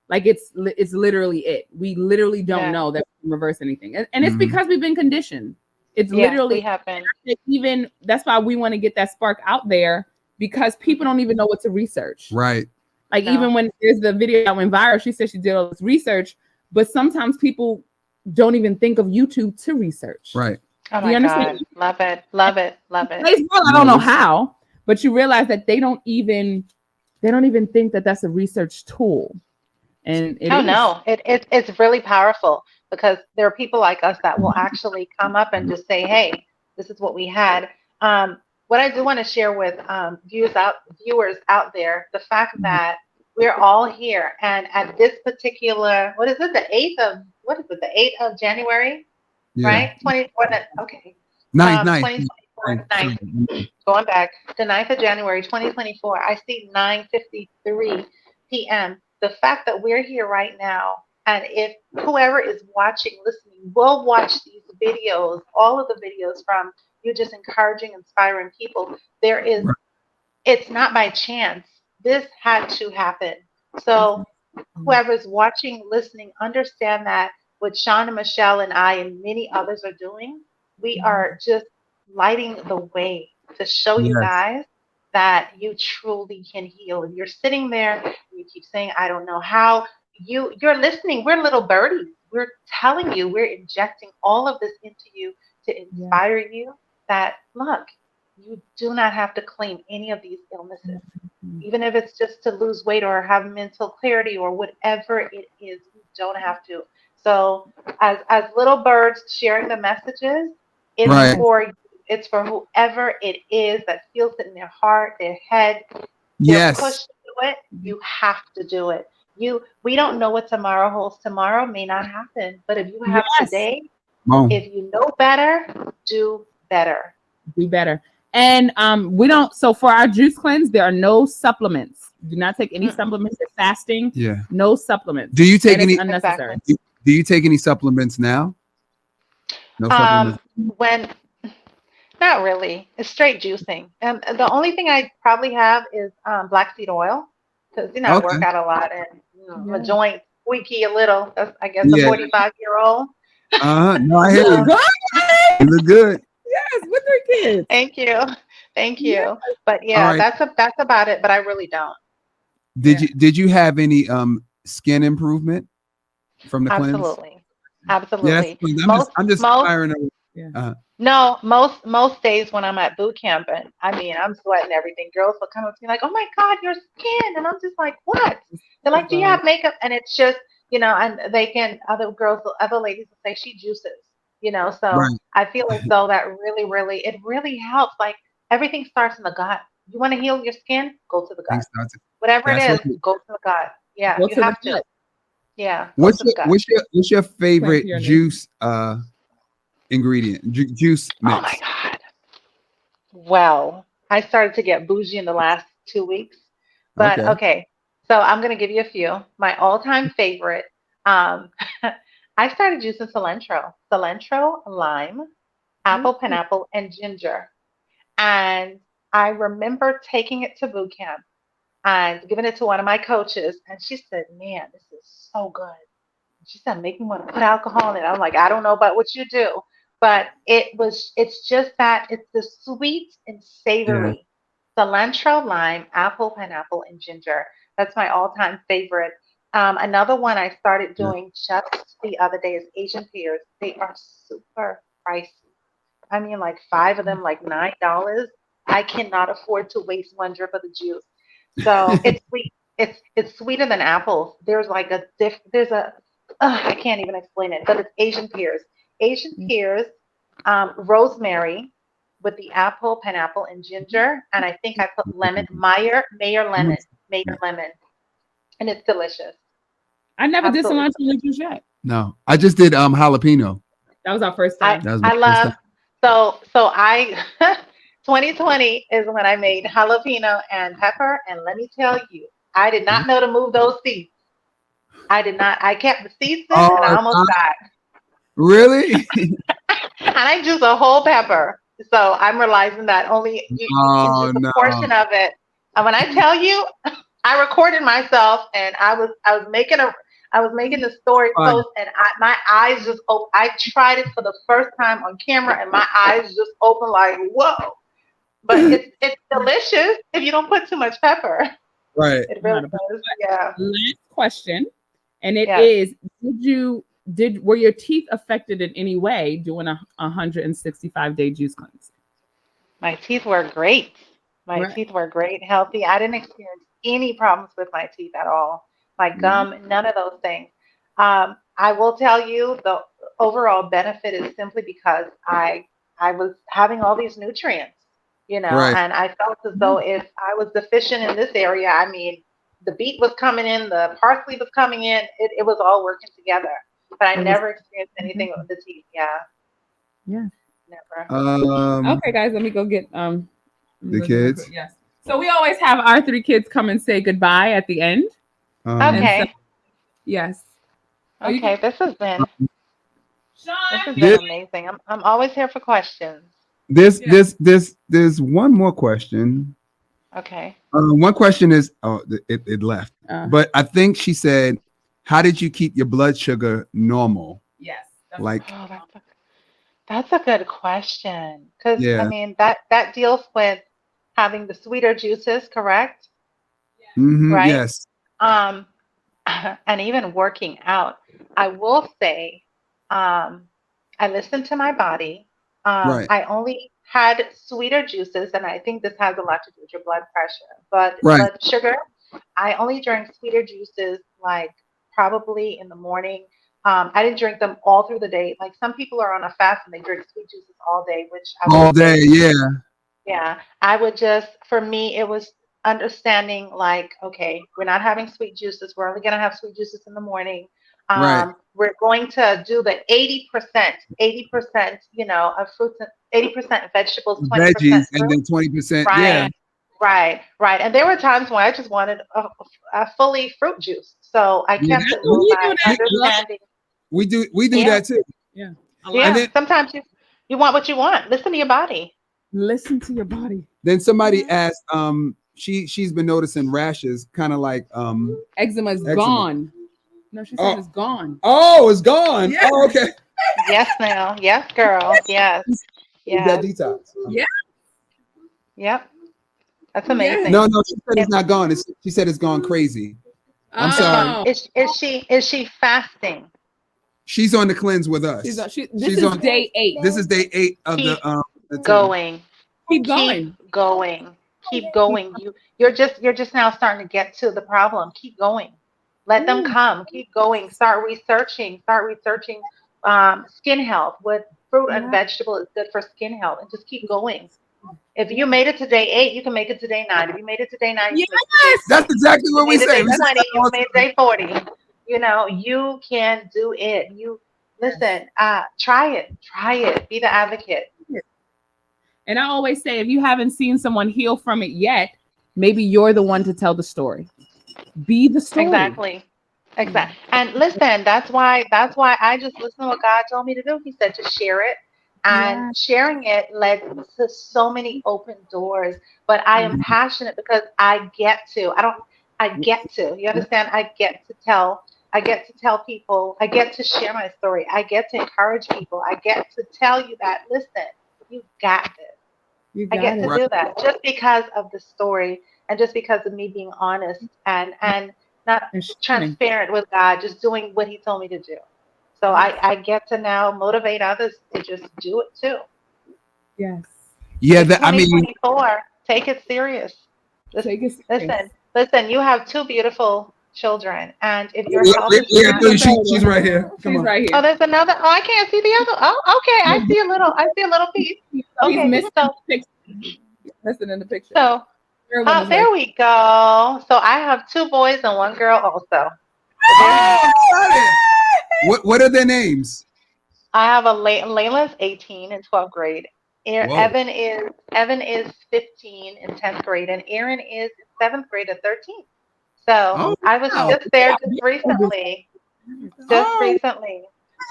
like it's literally it. We literally don't Yeah. know that we can reverse anything, and it's Mhm. because we've been conditioned. It's Yes, literally we have been. even that's why we want to get that spark out there because people don't even know what to research. Right. Like No. even when there's the video that went viral, she said she did all this research, but sometimes people don't even think of YouTube to research. Right. Oh Do my you understand? God. Love it. Love it. Love it. Facebook, I don't know Yes. how, but you realize that they don't even think that that's a research tool. And it Oh is. no, it's really powerful because there are people like us that will actually come up and just say, "Hey, this is what we had." What I do want to share with viewers out there, the fact that we're all here, and at this particular, what is it, the 8th of January, Yeah. right? 24. Okay. Ninth. 2024, 9th. Going back, the 9th of January, 2024. I see 9:53 p.m. The fact that we're here right now, and if whoever is watching, listening, will watch these videos, all of the videos from you just encouraging, inspiring people, it's not by chance. This had to happen. So whoever's watching, listening, understand that what Sean and Michelle and I and many others are doing, we are just lighting the way to show you Yes. guys that you truly can heal. If you're sitting there and you keep saying, I don't know how, you're listening. We're little birdies. We're telling you, we're injecting all of this into you to inspire you that, look, you do not have to claim any of these illnesses. Even if it's just to lose weight or have mental clarity or whatever it is, you don't have to. So as little birds sharing the messages, it's Right. it's for whoever it is that feels it in their heart, their head. Yes. Push to do it. You have to do it. We don't know what tomorrow holds. Tomorrow may not happen, but if you have today, Boom. if you know better, do better. Do better. And we don't. So for our juice cleanse, there are no supplements. Do not take any supplements. You're fasting. Yeah. No supplements. Do you take And it's any? unnecessary? Do you take any supplements now? No supplements. Not really. It's straight juicing. And the only thing I probably have is black seed oil because I Okay. work out a lot and my Yeah. joint squeaky a little. That's I guess Yeah. a 45-year-old. No, I hear You you. good? You look good. Yes, with their kids. Thank you. Thank you. Yeah. But yeah, All right. that's about it. But I really don't. Did you have any skin improvement from the cleanse? Absolutely. Absolutely. Yes. I'm just inspiring. No, most days when I'm at boot camp, and I mean I'm sweating everything. Girls will come up to me like, "Oh my God, your skin," and I'm just like, "What?" They're like, "Do you have makeup?" And it's just, and they can other ladies will say she juices. So Right. I feel as though that it really helps. Like everything starts in the gut. You want to heal your skin? Go to the gut. Thanks, Dr. Whatever it That's is, right. go to the gut. Yeah, Go you to the have to. gut. Yeah, go What's to your the gut. what's your favorite your name. juice ingredient? Juice Oh my mix. God. Well, I started to get bougie in the last 2 weeks, but Okay. okay. So I'm gonna give you a few. My all-time favorite. Um, I started using cilantro, lime, apple, pineapple, and ginger. And I remember taking it to boot camp and giving it to one of my coaches, and she said, "Man, this is so good." She said, "Make me want to put alcohol in it." I'm like, "I don't know about what you do," but it's just that it's the sweet and Yeah. savory cilantro, lime, apple, pineapple, and ginger. That's my all-time favorite. Another one I started Yeah. doing just the other day is Asian pears. They are super pricey. I mean, like five of them, like $9. I cannot afford to waste one drip of the juice. So it's sweet. It's sweeter than apples. There's like there's a I can't even explain it, but it's Asian pears. Asian pears, rosemary with the apple, pineapple, and ginger, and I think I put lemon, Mayer lemon, and it's delicious. I never did Absolutely. cilantro with juice yet. No, I just did jalapeno. That was our first I time. That was my I first love time. so I 2020 is when I made jalapeno and pepper, and let me tell you, I did not know to move those seeds. I did not. I kept the seeds in, and I Oh, almost died. really? And I juice a whole pepper, so I'm realizing that only you can Oh juice a no. portion of it. And when I tell you, I recorded myself, and I was making the story Fun. post, and my eyes just open. I tried it for the first time on camera, and my eyes just open like whoa. But it's delicious if you don't put too much pepper. Right. It really does. Yeah. Last question, and it Yes. is: were your teeth affected in any way doing a 165-day juice cleanse? My teeth were great. My Right. teeth were great, healthy. I didn't experience any problems with my teeth at all. My gum, none of those things. I will tell you the overall benefit is simply because I was having all these nutrients, Right. and I felt as though if I was deficient in this area, I mean, the beet was coming in, the parsley was coming in, it was all working together. But I It was- never experienced anything with the teeth. Yeah, Yeah. never. Okay, guys, let me go get The kids. Yes. So we always have our 3 kids come and say goodbye at the end. Okay. And so, yes. Oh, you Okay, this has been Sean. amazing. I'm always here for questions. There's Yeah. there's one more question. Okay. One question is it left, but I think she said, "How did you keep your blood sugar normal?" Yes. Like, Oh, that's a good question. Because I yeah, mean that deals with having the sweeter juices, correct? Right? yes, Um, and even working out. I will say, I listened to my body. right, I only had sweeter juices, and I think this has a lot to do with your blood pressure. But right. blood sugar, I only drank sweeter juices like probably in the morning. I didn't drink them all through the day. Like some people are on a fast and they drink sweet juices all day, which I All wouldn't day, say. yeah, Yeah, I would just, for me, it was understanding like, okay, we're not having sweet juices. We're only going to have sweet juices in the morning. right. We're going to do the 80%, of fruits, and 80% vegetables, 20% Veggies, and fruit. then 20%. Yeah, Right, right. And there were times when I just wanted a fully fruit juice. So I yeah. kept it We do by that. understanding. We do Yeah, that too. Yeah. yeah. And then Sometimes you want what you want. Listen to your body. Listen to your body. somebody Mhm. asked, she's been noticing rashes, kind of like Eczema is Eczema. gone. No, she said Oh. it's gone. Oh, it's gone. Yeah. Oh, okay. Yes, now. Yes, girl. Yes. Is Yes. that detox? Yeah. Yep. That's amazing. No, she said it's not gone. She said it's gone crazy. I'm sorry. Oh. Is she fasting? She's on the cleanse with us. This She's is on- day 8. This is day 8 of Keep the going. Keep going. Keep going. Keep going. You're just now starting to get to the problem. Keep going. Let them come. Keep going. Start researching. Skin health. What fruit and vegetable is good for skin health, and just keep going. If you made it to day 8, you can make it to day 9. If you made it to day 9, you can make it to day That's exactly what we made it say. day 20, you made day 40. You know, you can do it. You listen, try it. Be the advocate. And I always say, if you haven't seen someone heal from it yet, maybe you're the one to tell the story. Be the story. Exactly. And listen, that's why I just listen to what God told me to do. He said to share it. And sharing it led to so many open doors. But I am passionate because I get to. You understand? I get to tell people. I get to share my story. I get to encourage people. I get to tell you that, listen, you got this. I get to do that just because of the story and just because of me being honest and not transparent with God, just doing what He told me to do. So I get to now motivate others to just do it too. Yes. Yeah, It's I mean, 2024. Take it serious. Listen. You have 2 beautiful children, and if your health is she's right here. Come She's on. right here. oh, there's another. Oh, I can't see the other. Oh, okay. I see a little piece. Okay, He's missing so the picture. Missing in the picture. so there we go. So I have 2 boys and 1 girl also. What are their names? I have a Layla's 18 in 12th grade. Evan is 15 in 10th grade, and Aaron is in 7th grade at 13. So I was just there just recently.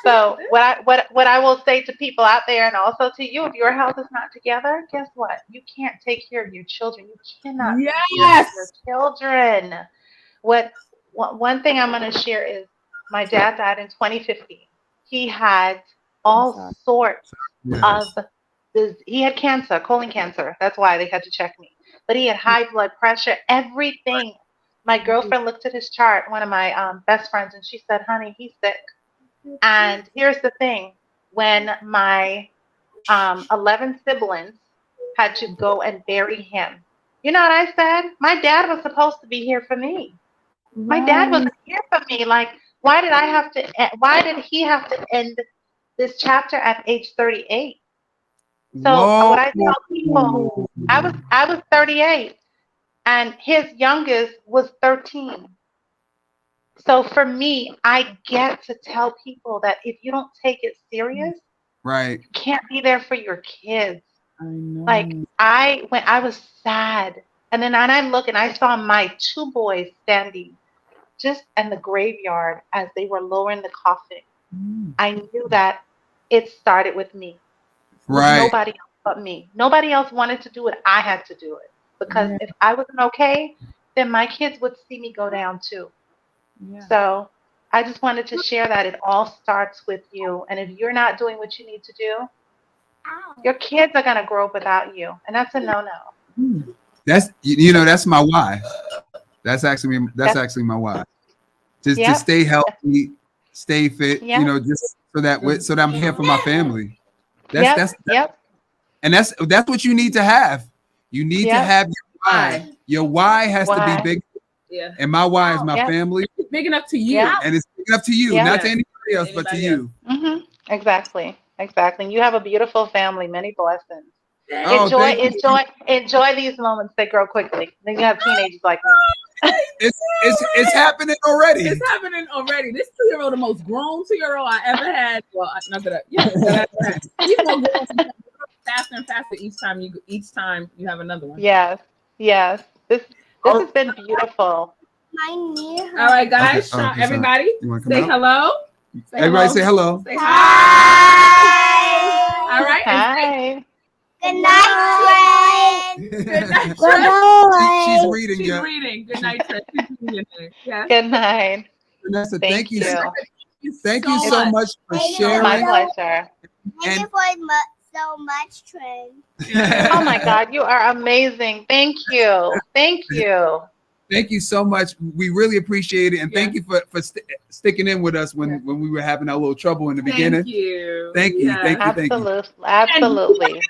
So what I will say to people out there, and also to you, if your house is not together, guess what? You can't take care of your children. You cannot take care of your children. One thing I'm going to share is my dad died in 2015. He had all sorts of he had cancer, colon cancer. That's why they had to check me. But he had high blood pressure, everything. My girlfriend looked at his chart, one of my best friends, and she said, honey, he's sick. And here's the thing. When my 11 siblings had to go and bury him, you know what I said? My dad was supposed to be here for me. My dad wasn't here for me. Like, why did he have to end this chapter at age 38? So what I tell people, I was 38 and his youngest was 13. So for me, I get to tell people that if you don't take it serious, right, you can't be there for your kids. I know. Like I was sad, and then I look and I saw my 2 boys standing just in the graveyard as they were lowering the coffin. I knew that it started with me. Right. Nobody else but me. Nobody else wanted to do it. I had to do it because if I wasn't okay, then my kids would see me go down too. Yeah. So I just wanted to share that it all starts with you. And if you're not doing what you need to do, your kids are going to grow up without you. And that's a no-no. That's, that's my why. That's actually my why. Just to stay healthy, stay fit, just so that I'm here for my family. That's and that's what you need to have. You need to have your why. Your why has to be big. Yeah. And my why is my family. It's big enough to you. And it's big enough to you, not to anybody else, but to you. Mm-hmm. Exactly. You have a beautiful family. Many blessings. Enjoy these moments. They grow quickly. Then you have teenagers like me. It's happening already. It's happening already. This 2-year-old, the most grown 2-year-old I ever had. Well, not that he's more grown faster and faster each time you have another one. Yes. This has been beautiful. All right, guys. Okay, everybody, say hello. Everybody say hello. Say hi. All right. Hi. Good night, Good night. Good night. She's reading. She's reading. Good night, Trent. Yes. Good night. Vanessa, thank you. Thank you so much for sharing. My pleasure. Thank you so much, Trent. Oh my God, you are amazing. Thank you. Thank you so much. We really appreciate it, and thank you for sticking in with us when we were having a little trouble in the beginning. Thank you. Thank you. Yes. Thank you. Thank you. Absolutely.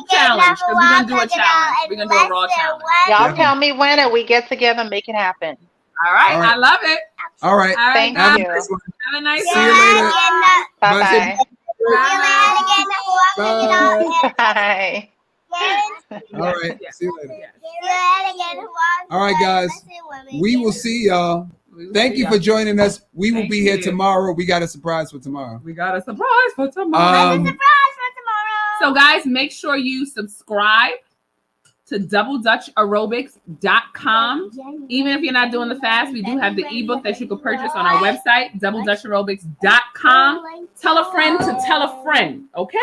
Challenge, because we're gonna do a challenge. We're gonna do a raw challenge. Y'all tell me when and we get together and make it happen. All right, All right. I love it. All right. All right, Thank Have a you. nice one. have a nice See you later. Bye-bye. Bye. All right. See you later. All All right, guys. We will see y'all. Thank you for joining us. We will Thank be here you. tomorrow. We got a surprise for tomorrow. We got a surprise for tomorrow. So, guys, make sure you subscribe to doubledutchaerobics.com. Even if you're not doing the fast, we do have the ebook that you can purchase on our website, doubledutchaerobics.com. Tell a friend to tell a friend, okay?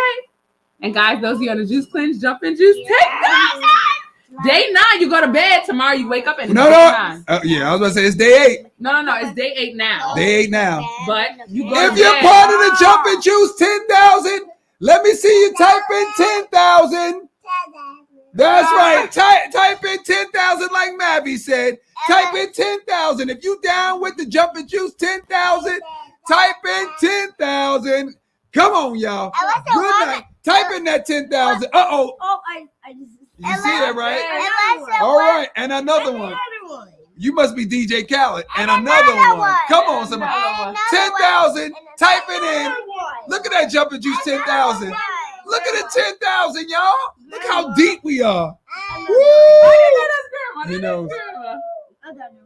And guys, those of you on the juice cleanse, jump in juice. Day 9, you go to bed. Tomorrow you wake up and No. Yeah, I was about to say it's day 8. No, it's day 8 now. Day 8 now. But you go If to you're bed. part of the Jumping Juice 10,000, let me see you type in 10,000. That's right. Type in 10,000 like Mavi said. Type in 10,000. If you down with the Jumping Juice 10,000, type in 10,000. Come on, y'all. Good night. Type in that 10,000. Uh-oh. You see that, right? All right. And another one. You must be DJ Khaled. And another one. Come on, somebody. 10,000. Type it in. Look at that Jumping Juice 10,000. Look at the 10,000, y'all. Look how deep we are. Woo! You know.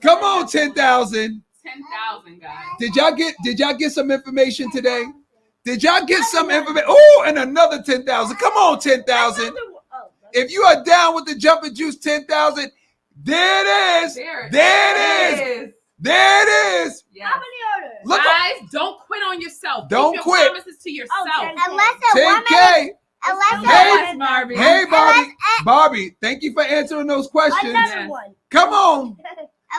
Come on, 10,000. 10,000, guys. Did y'all get some information today? Did y'all get some information? Oh, and another 10,000. Come on, 10,000. If you are down with the Jumping Juice 10,000, there it is. There it is. There it is. Yes. Look, Guys, don't quit on yourself. Don't Keep quit. your promises to yourself. 10K. Yes, Barbie. Hey, Barbie. Barbie, thank you for answering those questions. Yes. Come on.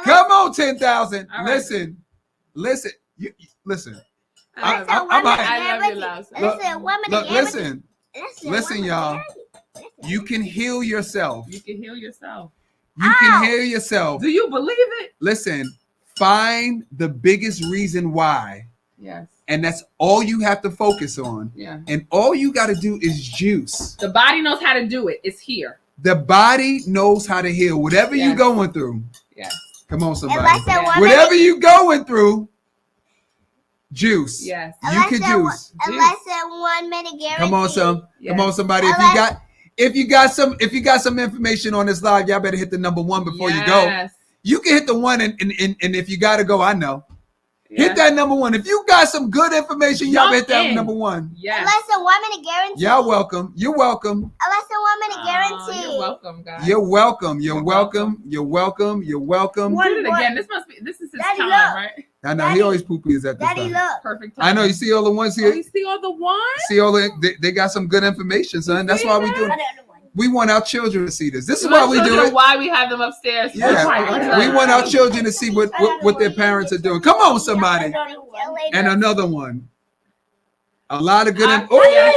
Come on, 10,000. All right. Listen. You listen. I love I'm you. out. I love you, love. Listen, y'all. You can heal yourself. You can heal yourself. You can heal yourself. Do you believe it? Listen, find the biggest reason why. Yes. And that's all you have to focus on. Yeah. And all you got to do is juice. The body knows how to do it. It's here. The body knows how to heal. Whatever Yes. you're going through. Yes. Come on, somebody. woman- Whatever you're going through, juice. Yes. You can juice. Unless a 1 minute guarantee. Come on, Come Yes. on, somebody. If you got some information on this live, y'all better hit the number 1 before you go. Yes. You can hit the 1 and if you gotta go, I know. Yes. Hit that number 1. If you got some good information, y'all Jump hit that in. number 1. Yes. Unless a 1 minute guarantee. Y'all welcome. You're welcome. Unless a 1 minute guarantee. You're welcome, guys. You're welcome. You're You're welcome. You're welcome. You're welcome. Do it again. This is his Daddy, time, look. right? I know he always poopy at this Daddy, time. look. Perfect time. I know you see all the ones Oh, here. you see all the ones? See all they got some good information, son. That's why we do it. We want our children to see this. This is why we do it. Why we have them upstairs? Yeah, we want our children to see what their parents are doing. Come on, somebody. And another one. A lot of good. Yes.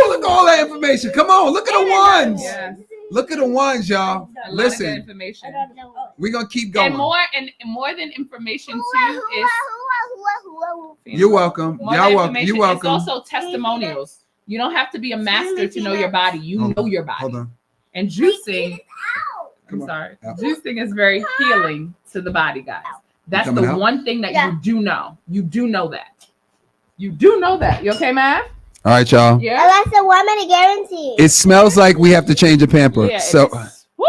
Look at all that information. Come on, look at the ones. Yes. Look at the ones, y'all. A lot of good Listen, information. we're gonna keep going. And more than information too is You're welcome. more Y'all than welcome. information, You're welcome. It's also testimonials. You don't have to be a master to know your body. You Hold know on. your body. Hold on. And juicing, Come I'm on. sorry, Out. juicing is very healing to the body, guys. That's coming the out? one thing that Yeah. you do know. You do know that. You do know that. You okay, Mav? All right, y'all. Yeah. Unless a 1 minute guarantee. It smells like we have to change a pamper. Yeah, So, it's- woo!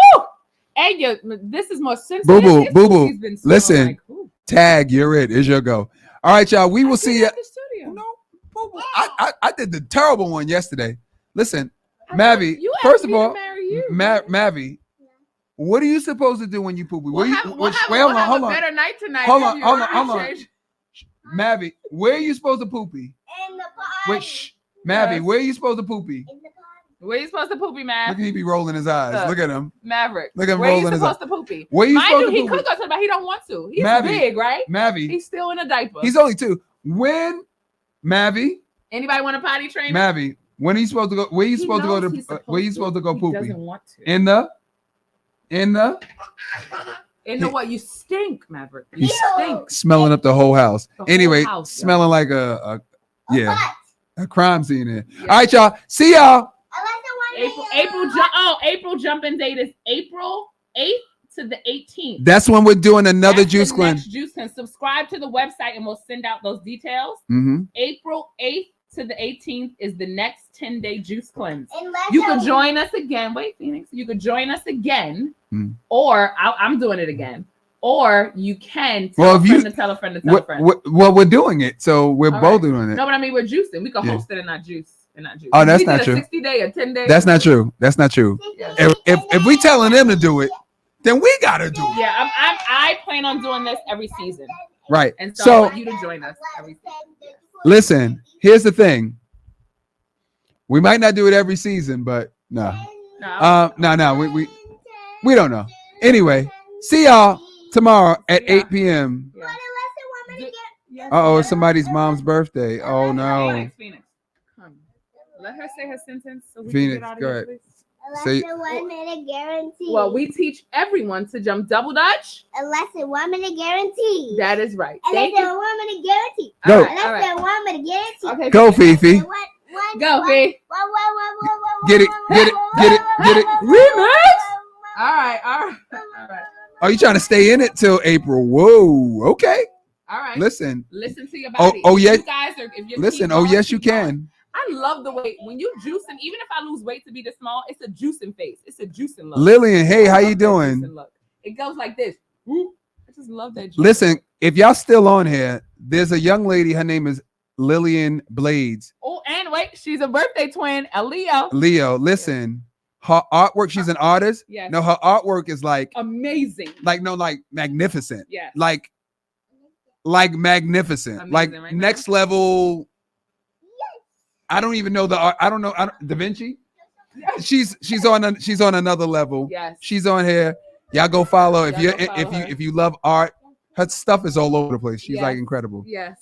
And this is more sensitive. Boo boo, His boo boo. pussy been so Listen. like, ooh. tag, you're it. It's your go. All right, y'all. We will see you. At the studio. No, boo boo. I did the terrible one yesterday. Listen, I Mavi. thought you First asked of me to all, marry you. Mavi, what are you supposed to do when you poop? We'll have hold a on. better night tonight. Hold if on, you hold on, hold on. appreciate- Mavi, where are you supposed to poopy? In the Which Mavi, Yes. where are you supposed to poopy? In the Where you supposed to poopy, Look Mav? at he be rolling his eyes. Look. Look at him. Maverick. Look at him Where you rolling his supposed to poopy? Where you Mind supposed you, to he poopy? could go to the bathroom. He don't want to. He's Mavi. big, right? Mavi, He's still in a diaper. he's only 2. When Mavi, Anybody want a potty trainer? Mavi, when are you supposed to go? Where are you He supposed to go knows to? he's Where are you supposed to go He poopy? doesn't want to. In the And know what? You stink, Maverick. You He's stink. smelling up the whole house. The whole Anyway, house, yo. smelling like a crime scene there. Yeah. All right, y'all. See y'all. April jump-in date is April 8th to the 18th. That's when we're doing another That's juice the cleanse. next juice cleanse. Subscribe to the website and we'll send out those details. Mm-hmm. April 8th to the 18th is the next 10-day juice cleanse. You could join us again. Wait, Phoenix. You could join us again, or I'm doing it again. Or you can tell a friend to tell a friend to tell a friend. Well, we're doing it, so we're All both right. doing it. No, but I mean we're juicing. We could Yeah. host it and not juice. Oh, that's We not did true. A 60-day or 10-day. That's not true. That's not true. If we telling them to do it, then we gotta do it. Yeah, I plan on doing this every season, Right. and so, I So want you to join us every season. listen, here's the thing. We might not do it every season, but no. No, we don't know. Anyway, see y'all tomorrow at 8 p.m. Uh-oh, it's somebody's mom's birthday. Oh no. Phoenix. Come. Let her say her sentence so we Phoenix, can get out of go here, ahead. please. Say- 1 minute guarantee. Well, we teach everyone to jump double dutch. A less than 1 minute guarantee. That is right. A less Thank than you. 1 minute guarantee. Go. All A right, less all right. than 1 minute guarantee. Okay, Go, Phoenix. Fifi. Go, Fee. Get it, get it, get it, get it. All right. Are you trying to stay in it till April? Whoa, okay. All right. Listen. Listen to your Oh, body. oh, If yeah. You guys are. If you're Listen, keep oh going, yes, you keep going. can. I love the way when you juicing. Even if I lose weight to be this small, it's a juicing face. It's a juicing look. Lillian, hey, I how love you that doing? juicing look. It goes like this. Woo. I just love that. Juice. Listen, if y'all still on here, there's a young lady. Her name is Lillian Blades. Oh, and wait, she's a birthday twin, a Leo. Leo, listen, her artwork. She's an artist. Yes. No, her artwork is like Amazing. magnificent. Yeah. Like magnificent. Amazing, like right? next level. I don't even know the art. I don't know. Da Vinci. She's on another level. Yes. She's on here. Y'all go follow if Y'all you go follow her. if you love art. Her stuff is all over the place. She's Yes. like incredible. Yes.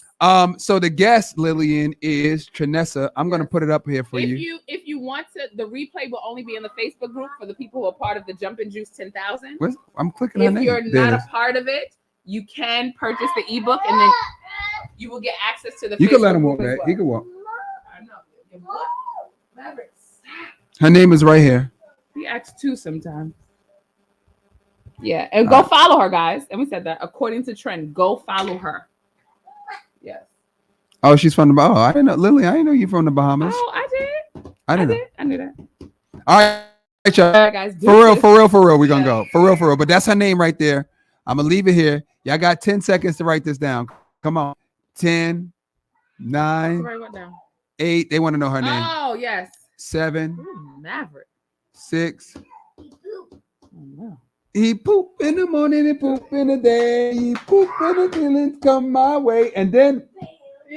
So the guest Lillian is Trinessa. I'm gonna put it up here for you. If you want to, the replay will only be in the Facebook group for the people who are part of the Jumpin' Juice 10,000. I'm clicking her If name. you're There not it a is. part of it, you can purchase the ebook and then you will get access to the. You can Facebook let him walk group as back. well. He can walk. I know. What? Maverick, Her name is right here. he acts too sometimes. Yeah, and go follow her, guys. And we said that according to trend, go follow her. Yes. Oh, she's from the Bahamas. I didn't know, Lily. I didn't know you from the Bahamas. Oh, I did. I didn't know. I knew that. All right, y'all. All right, guys. For real, we gonna Yeah. go. For real. But that's her name right there. I'm gonna leave it here. Y'all got 10 seconds to write this down. Come on. 10, 9, Write what down? 8. They want to know her name. Oh, yes. 7, Ooh, Maverick. 6. Oh, no. He poop in the morning, he poop in the day, he poop when the feelings come my way, and then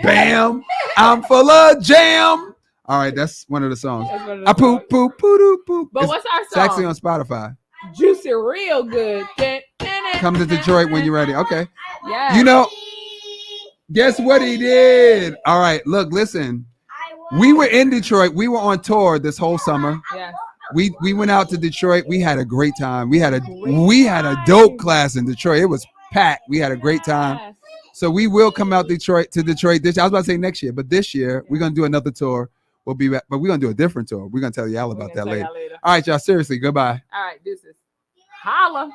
bam, I'm full of jam. All right, that's one of the songs. That's one of the I poop, songs. poop, poop, poop, poop. But It's, what's our it's actually song? on Spotify. Juicy real good. Come to Detroit when you're ready. Okay. Yeah. You know, guess what he did? All right, look, listen. We were in Detroit. We were on tour this whole summer. Yeah. We went out to Detroit. We had a great time. We had a dope class in Detroit. It was packed. We had a great time. Yes. So we will come out to Detroit this. I was about to say next year, but this year we're gonna do another tour. We'll be back, but we're gonna do a different tour. We're gonna tell y'all We're about gonna that check later. out All right, y'all. Seriously, goodbye. All right, deuces. Holla.